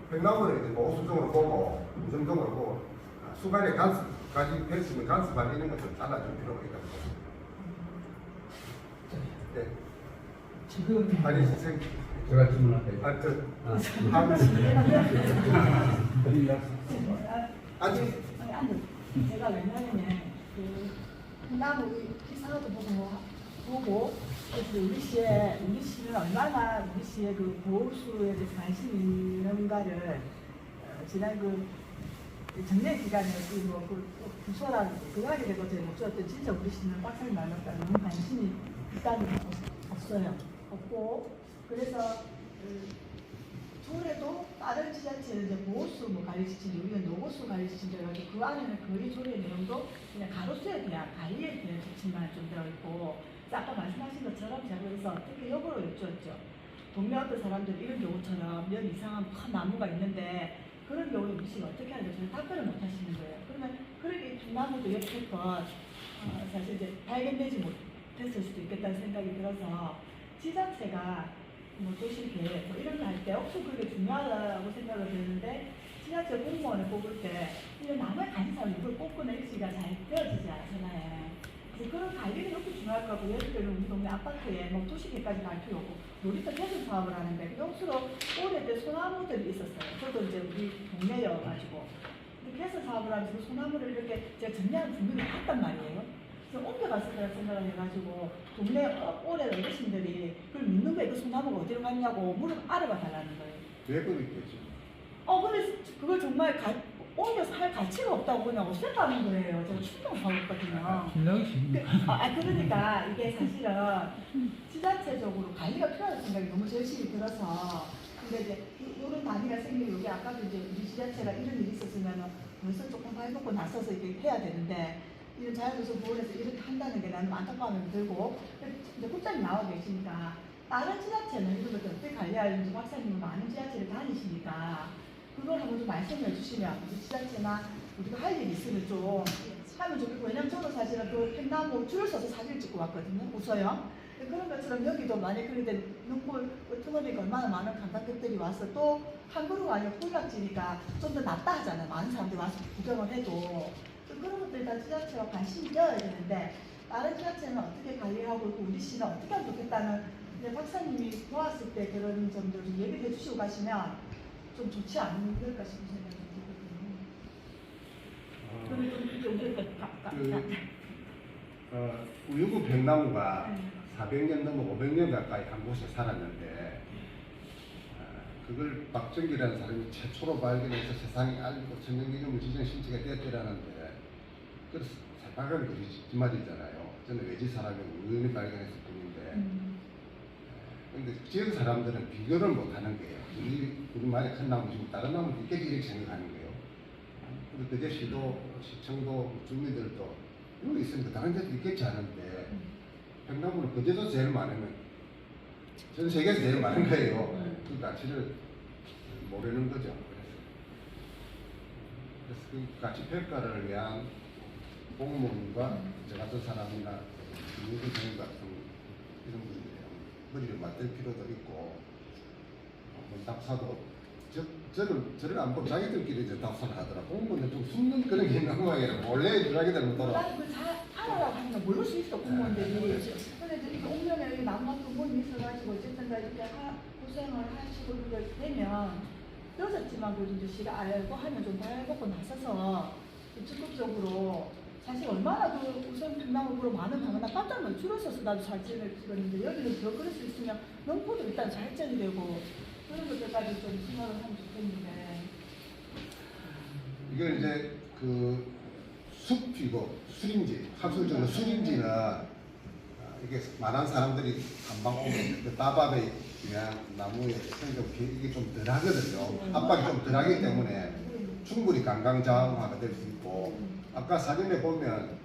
벽나무는 이제 뭐 오수종으로 보고 우성종으로 보고 수간의 간섭, 가시 펼치면 간섭할 이런 것을 잘라줄 필요가 있다는 거죠. 네. 지금 아니 선생님. 제가 질문할게요. 아직 제가 왜냐면 그 나무 기사도 보고 그래서 우리 시는 얼마나 우리 시의 그 보호수에 대해서 관심이 있는가를 지난 그 정년 기간에 그 부서랑 그거 하게 되고 제가 없었던 진짜 우리 시는 빡세게 말렸다 너무 관심이 있다는 게 없어요. 없고 그래서 조례도 다른 지자체는 이제 보호수 뭐 관리지침, 우리는 노고수 관리지침 해가지고 그 안에는 거의 조례 내용도 그냥 가로수에 대한 관리에 대한 지침만 좀 들어있고 아까 말씀하신 것처럼 제가 그래서 어떻게 역으로 여쭈었죠. 동네 어떤 사람들 이런 경우처럼 몇 이상한 큰 나무가 있는데 그런 경우에 우리 씨가 어떻게 하는지 저는 답변을 못 하시는 거예요. 그러면 그렇게 중나무도 옆에서 사실 이제 발견되지 못했을 수도 있겠다는 생각이 들어서 지자체가 뭐 도시계획 뭐 이런 거 할 때 억수 그게 중요하다고 생각을 드는데 지자체 공무원을 뽑을 때 이제 나무에 관심 사람이 이걸 뽑거나 일지가 잘 되어지지 않잖아요. 그래서 그런 관리가 이렇게 중요할 것 같고 예를 들면 우리 동네 아파트에 뭐 도시계획까지 갈 필요 없고 놀이터 개선 사업을 하는데 영수로 오래된 소나무들이 있었어요. 저도 이제 우리 동네여가지고 개선 사업을 하면서 소나무를 이렇게 제가 정리하는 분명히 봤단 말이에요. 그래서 옮겨갔을 거라 생각을 해가지고 동네 오래 어르신들이 그걸 묻는 거예요. 그 소나무가 어디로 갔냐고 알아봐 달라는 거예요. 왜 그랬겠지? 근데 그걸 정말 옮겨서 할 가치가 없다고 그냥 없앴다는 거예요. 제가 충격받았거든요. 그러니까 이게 사실은 지자체적으로 관리가 필요하다는 생각이 너무 절실히 들어서 근데 이제 이런 단위가 생기고 이게 아까도 이제 우리 지자체가 이런 일이 있었으면 벌써 조금 발벗고 나서서 이렇게 해야 되는데 이런 자연도서 보호에서 이렇게 한다는 게 나는 안타까움이 들고 이제 국장님 나와 계시니까 다른 지자체는 이런 것들 어떻게 관리하는지 박사님은 많은 지자체를 다니시니까 그걸 한번 좀 말씀해 주시면 우리 지자체나 우리가 할 일이 있으면 좀 하면 좋겠고 왜냐면 저도 사실은 그 팽나무 줄을 서서 사진을 찍고 왔거든요. 웃어요. 그런 것처럼 여기도 만약에 그런데 눈물 트머니까 얼마나 많은 관광객들이 와서 또 한 그루가 아니라 폴락지니까 좀 더 낫다 하잖아요. 많은 사람들이 와서 구경을 해도 그런 것들이 다 지자체와 관심이 되어야 되는데 다른 지자체는 어떻게 관리하고 있고 우리 시는 어떻게 하면 좋겠다는 이제 박사님이 보았을 때 그런 점들을 좀 얘기해 주시고 가시면 좀 좋지 않을까 싶은 생각이 들거든요. 우유구 벽나무가 400년 넘어 500년 가까이 한 곳에 살았는데 그걸 박정기라는 사람이 최초로 발견해서 세상에 알리고 천년기념물 지정 신체가 되었더라는데 그래서 살박하게 거짓말이잖아요. 저는 외지 사람이 우연히 발견했을 뿐인데 근데 지역 사람들은 비교를 못하는 거예요. 우리만의 큰 나무 지금 다른 나무도 있겠지 이렇게 생각하는 거예요. 그리고 그제 시도 시청도 주민들도 여기 있으니까 다른 데도 있겠지 하는데 벽나무는 그제도 제일 많으면 전 세계에서 제일 많은 거예요. 그 가치를 모르는 거죠. 그래서 그 가치 평가를 위한 공무원과 저 같은 사람이나 민주주의 같은 이런 분들이 머리를 맞댈 필요도 있고 답사도 저를 안 보고 자기들끼리 이제 답사를 하더라고. 공무원은 좀 숨는 그런 게 있는 모양이라 원래 들어가게 되면 또 나는 그잘 알아라고 하면 모를 수 있어 공무원들이. 근데 이렇게 옥면에 남만 공무원이 있어가지고 어쨌든 다 이렇게 고생을 하시고 그걸 되면 늦었지만 그래도 이제 씨가 알고 하면 좀 발벗고 나서서 적극적으로 사실 얼마나 그 우선 팽나무로 많은 방은 나 깜짝 놀라 줄을 서서 나도 살찌를 찍었는데 여기는 더 그럴 수 있으면 농포도 일단 발전이 되고 그런 것들까지 좀 생각을 하면 좋겠는데 이건 이제 그 숲이고 수림지, 학술적으로 수림지는 이게 많은 사람들이 한방 오면 그 따밥에 그냥 나무에 생각 이게 좀 덜하거든요. 압박이 좀 덜하기 때문에 충분히 관광자원화가 될 수 있고 아까 사진에 보면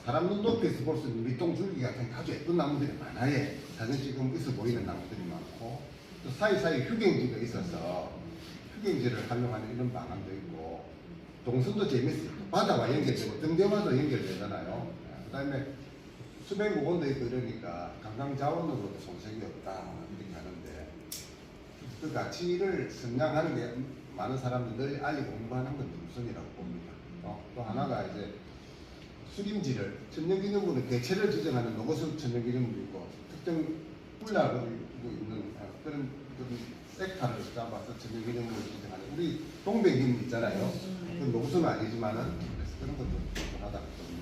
사람 눈 높이에서 볼 수 있는 밑동줄기 같은 아주 예쁜 나무들이 많아요. 사진 지금 있어 보이는 나무들이 많고 또 사이사이 휴경지가 있어서 휴경지를 활용하는 이런 방안도 있고 동선도 재밌어요. 바다와 연결되고 등대와도 연결되잖아요. 그다음에 수백 모건도 있고 이러니까 관광 자원으로도 손색이 없다 이렇게 하는데 그 가치를 선양하는 게 많은 사람들이 늘 알리고 공부하는 건 우선이라고 봅니다. 또 하나가 이제 수림지를 천년기념물은 개체를 지정하는 노고수 천년기념물이 있고 특정 뿔락을 있는 그런 섹터를 잡아서 천년기념물을 지정하는 우리 동백님 있잖아요. 그 노고수는 아니지만은 그래서 그런 것도 중요하다 봅니다.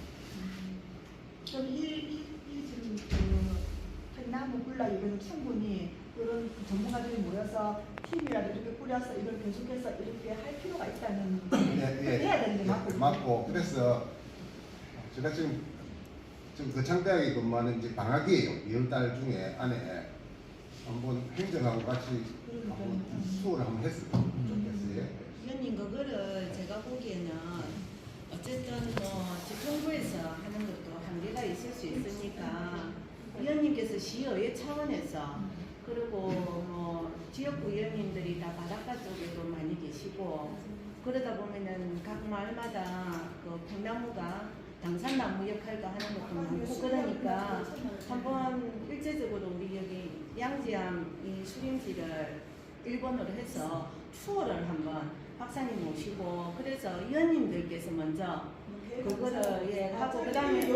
그럼 이 지금 그 팽나무 굴라 이런 충분히 그런 전문가들이 모여서 팀이라도 이렇게 꾸려서 이걸 계속해서 이렇게 할 필요가 있다는 해야 되는 게 맞고 그래서 제가 지금 거창대학에 근무하는 이제 방학이에요. 2월달 중에 안에 한번 행정하고 같이 한번 수업을 한번 했어요. 위원님 그거를 제가 보기에는 어쨌든 뭐 지정부에서 하는 것도 한계가 있을 수 있으니까 위원님께서 시의회 차원에서 그리고 뭐 지역구 의원님들이 다 바닷가 쪽에도 많이 계시고 그러다 보면은 각 마을마다 그 팽나무가 당산나무 역할도 하는 것도 많고 그러니까 한번 일제적으로 우리 여기 양지암 이 수림지를 일본어로 해서 투어를 한번 박사님 모시고 그래서 위원님들께서 먼저 그거를 하고 그다음에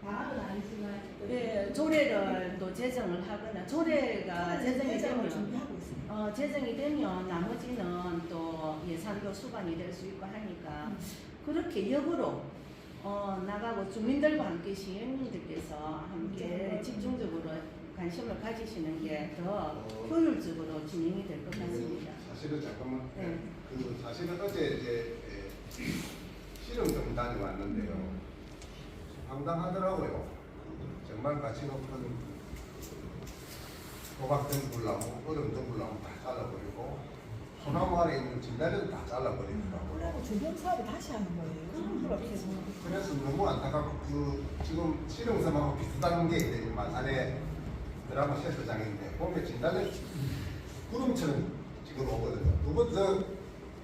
방학은 아니지만 예, 조례를 또 제정을 하거나 조례가 제정이 되면 준비하고 있습니다. 제정이 되면 나머지는 또 예산도 수반이 될 수 있고 하니까 그렇게 역으로 나가고 주민들과 함께 시민들께서 함께 집중적으로 관심을 가지시는 게 더 효율적으로 진행이 될 것 같습니다. 사실은 잠깐만 네. 그 사실은 어제 이제 실험좀 다녀왔는데요. 황당하더라고요. 정말 가치 높은 도박등 불나무, 얼음등 불나무 다 잘라버리고 소나무 아래 있는 진달래도 다 잘라버리더라고요. 그리고 주변 사업을 다시 하는 거예요. 필요 없어서. 그래서 너무 안타깝고 지금 실용섬하고 비슷한 게 이제 마산에 드라마 세트장인데 보면 진달래 구름처럼 지금 오거든요. 그것도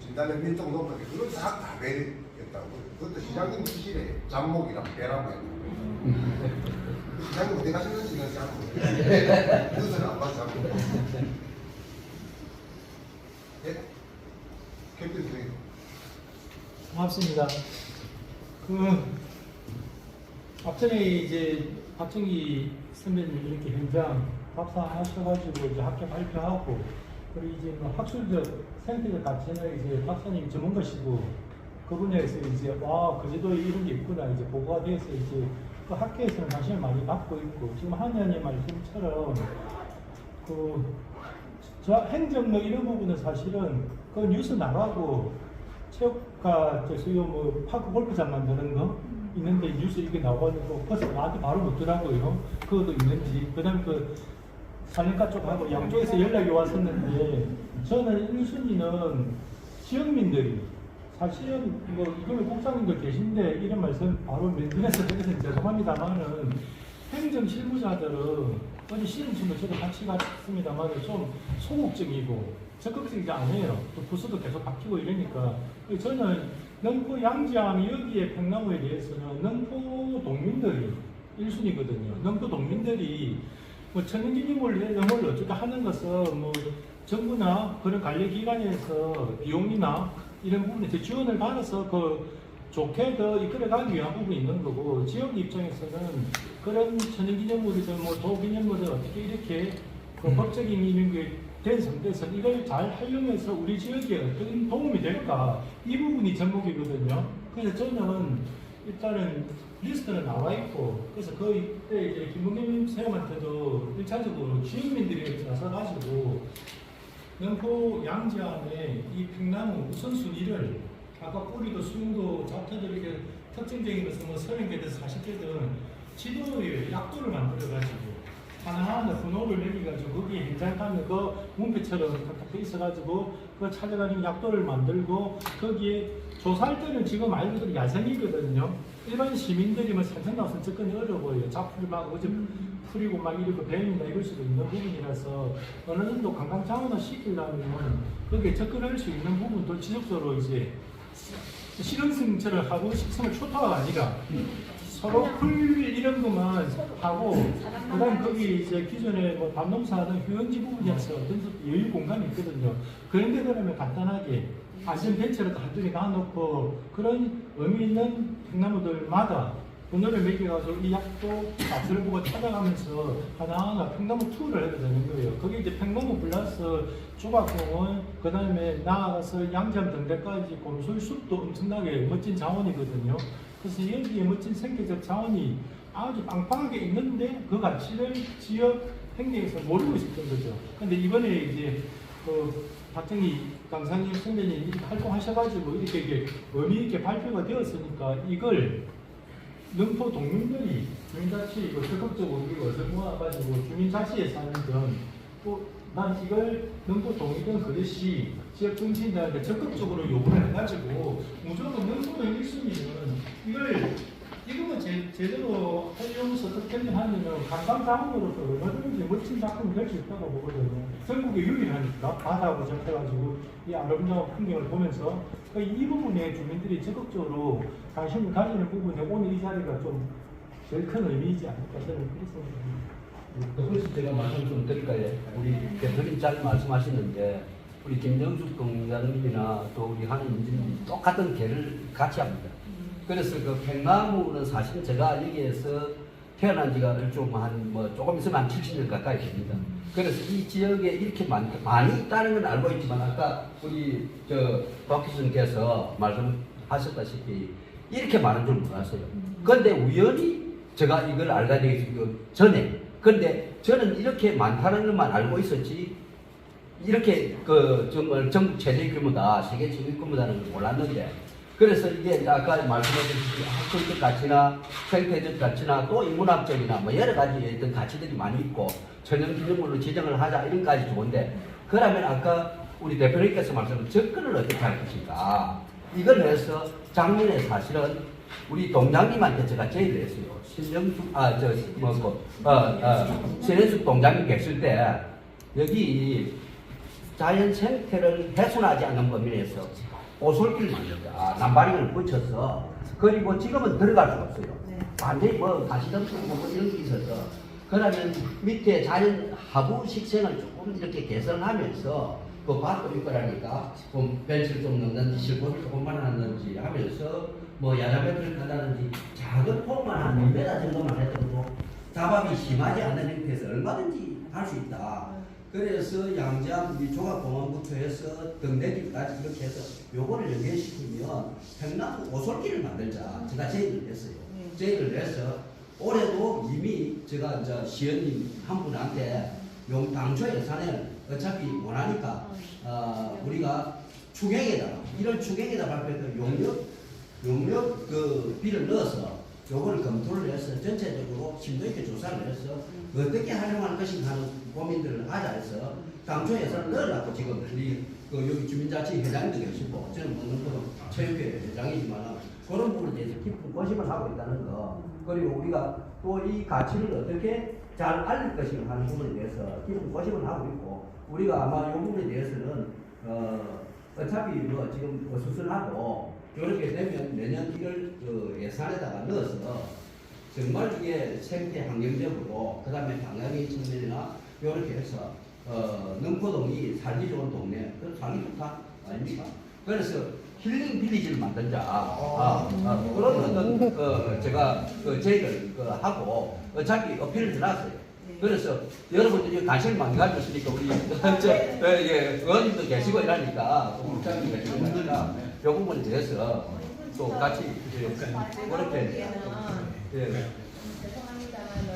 진달래 밀도가 높은데 그걸 싹 다 베리겠다고. 그것도 시장님 지시래. 잡목이랑 배라고 했는데 시장님 어디 가셨는지는 잘 모르겠어요. 그것은 안 봐서 잘 모르겠어요. 예? 캠핑 중에 고맙습니다. 앞전에 이제 박정희 선배님 이렇게 현장 답사하셔가지고 이제 학교 발표하고 그리고 이제 뭐 학술적 생태적 가치는 이제 박사님 전문가시고 그 분야에서 이제 와 그제도 이런 게 있구나 이제 보고가 돼서 이제 그 학교에서는 관심을 많이 받고 있고 지금 한 의원님 말씀처럼 저 행정력 이런 부분은 사실은 그 뉴스 나가고 체육과 소유 뭐 파크 골프장 만드는 거 있는데 뉴스 이게 나와가지고 벌써 나한테 바로 묻더라고요. 그것도 있는지. 그다음 그 산림과 쪽하고 양쪽에서 연락이 왔었는데 저는 1순위는 지역민들이 사실은 뭐 이거는 국장님도 계신데 이런 말씀 바로 면전에서 드려서 죄송합니다만은 행정 실무자들은 어제 시름치면 저도 같이 갔습니다만 좀 소극적이고 적극적이지 않아요. 또 부서도 계속 바뀌고 이러니까 저는 능포 양지암 여기에 팽나무에 대해서는 능포 동민들이 1순위거든요. 능포 동민들이 뭐 천연기념물 어쩌다 하는 것은 뭐 정부나 그런 관리기관에서 비용이나 이런 부분에 지원을 받아서 좋게 더 이끌어가기 위한 부분이 있는 거고 지역 입장에서는 그런 천연기념물이든 뭐 도기념물을 어떻게 이렇게 법적인 이런 게 된 상태에서 이걸 잘 활용해서 우리 지역에 어떤 도움이 될까 이 부분이 전목이거든요. 그래서 저는 일단은 리스트는 나와 있고 그래서 그때 이제 김문겸 선생님한테도 1차적으로 지역민들이 나서가지고 능포 양지암의 이 팽나무 우선순위를 아까 뿌리도 수용도 잡터들 이렇게 특징적인 것은 뭐 30개든 40개든 지도에 약도를 만들어가지고 하나하나 번호를 매겨가지고 거기에 현장 가면 그 문패처럼 탁탁 돼 있어가지고 그 찾아가는 약도를 만들고 거기에 조사할 때는 지금 말 그대로 야생이거든요. 일반 시민들이 뭐 산책 나와서 접근이 어려워요. 잡풀이 막 어제 풀이고 막 이러고 뱀이나 이럴 수도 있는 부분이라서 어느 정도 관광 자원화 시키려면 거기에 접근할 수 있는 부분도 지속적으로 이제 실험성처럼 하고 식성을 초토화가 아니라 서로 풀 이런 것만 하고 그다음 거기 이제 기존에 뭐 담농사하던 휴양지 부분에서 어떤 여유 공간이 있거든요. 그런데 그러면 간단하게 안전 벤치라도 한두 개 놔놓고 그런 의미 있는 평나무들마다 번호를 매겨가지고 이 약도 맛을 보고 찾아가면서 하나하나 평나무 투어를 해도 되는 거예요. 거기 이제 평나무 플러스 조각공원, 그 다음에 나아가서 양잠 등대까지 곰솔 숲도 엄청나게 멋진 자원이거든요. 그래서 여기에 멋진 생태적 자원이 아주 빵빵하게 있는데 그 가치를 지역 행정에서 모르고 있었던 거죠. 근데 이번에 이제 박정희 강사님 선배님 이렇게 활동하셔가지고 이렇게 의미 있게 발표가 되었으니까 이걸 능포 동민들이 주민자치 이거 적극적으로 어서 모아가지고 주민자치에 사는 난 이걸 능포 동이든 그릇이 지역 정치인들한테 적극적으로 요구를 해가지고 무조건 능포동 1순위는 이거만 제대로 하려면서 어떻게 하냐면 관광자원으로서 얼마든지 멋진 작품이 될 수 있다고 보거든요. 전국에 유일하니까 바다하고 접해가지고 이 아름다운 풍경을 보면서 이 부분에 주민들이 적극적으로 관심을 가지는 부분에 오늘 이 자리가 좀 제일 큰 의미이지 않을까 저는 그렇습니다. 그래서 제가 말씀 좀 드릴까요? 우리 대표님 잘 말씀하시는데 우리 김정숙 동장님이나 또 우리 한민진님 똑같은 개를 같이 합니다. 그래서 그 백나무는 사실 제가 여기에서 태어난 지가 조금 있으면 한 70년 가까이 됩니다. 그래서 이 지역에 이렇게 많이 있다는 건 알고 있지만 아까 우리 박 교수님께서 말씀하셨다시피 이렇게 많은 줄 몰랐어요. 그런데 우연히 제가 이걸 알게 되기 전에 그런데 저는 이렇게 많다는 것만 알고 있었지 이렇게 정말 전국 최대 규모다 세계 최대 규모다는 걸 몰랐는데 그래서 이게 아까 말씀하셨듯이 학술적 가치나 생태적 가치나 또 인문학적이나 뭐 여러 가지 어떤 가치들이 많이 있고 천연기념물로 지정을 하자 이런까지 좋은데 그러면 아까 우리 대표님께서 말씀하신 접근을 어떻게 할 것인가 이걸 해서 작년에 사실은 우리 동장님한테 제가 제의를 했어요. 신현숙 동장님 계실 때 여기 자연 생태를 훼손하지 않는 범위 내에서 오솔길을 만들자. 남바링을 붙여서 그리고 지금은 들어갈 수가 없어요. 완전히 가시덤불 이런 게 있어서 그러면 밑에 자연 하부 식생을 조금 이렇게 개선하면서 그 밭도 있고 하니까 벤치를 좀 넣는지 실고를 조금만 하는지 하면서 야자배를 한다든지 작은 폭만 한 1m 정도만 해도 잡압이 심하지 않는 형태에서 얼마든지 할 수 있다. 그래서 양장 조각공원부터 해서 등대길까지 이렇게 해서 요거를 연결시키면 평나무 오솔길을 만들자. 제가 제의를 했어요. 제의를 해서 올해도 이미 제가 시연님 한 분한테 당초 예산을 어차피 원하니까 우리가 추경에다가 1월 추경에다 발표했던 용역 비를 넣어서 요거를 검토를 해서 전체적으로 심도 있게 조사를 해서 어떻게 활용할 것인가 하는 고민들을 하자 해서 당초 예산을 넣으려고 지금 우리 여기 주민자치 회장도 계시고 저는 체육회 회장이지만 그런 부분에 대해서 깊은 고심을 하고 있다는 거 그리고 우리가 또 이 가치를 어떻게 잘 알릴 것인가 하는 부분에 대해서 깊은 고심을 하고 있고 우리가 아마 이 부분에 대해서는 어차피 지금 수순하고 이렇게 되면 내년 1월 예산에다가 넣어서 정말 이게 생태 환경적으로 그 다음에 방향의 측면이나 이렇게 해서 능포동이 살기 좋은 동네 살기 좋다 아닙니까? 그래서 힐링 빌리지를 만들자 그런 제가 제의를 하고 어차피 어필을 해놨어요. 그래서 여러분들이 관심을 많이 가지고 있으니까 우리 의원님도 계시고 이러니까 국장님 계시고 이러니까 이 부분에 대해서 또 같이 그렇게 죄송합니다만은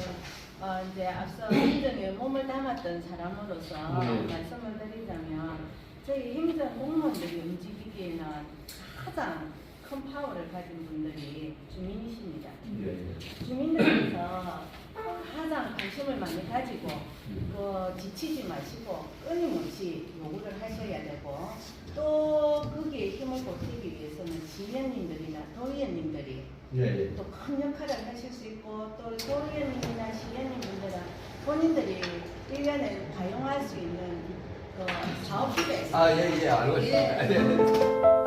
이제 앞서 행정에 몸을 담았던 사람으로서 말씀을 드리자면 저희 행정 공무원들이 움직이기에는 가장 큰 파워를 가진 분들이 주민이십니다. 주민들께서 가장 관심을 많이 가지고 지치지 마시고 끊임없이 요구를 하셔야 되고 또 거기에 힘을 보태기 위해서는 시의원님들이나 도의원님들이 또 큰 역할을 하실 수 있고 또 도의원님이나 시의원님들은 본인들이 1년에 가용할 수 있는 사업비가 있습니다. 알고 있습니다.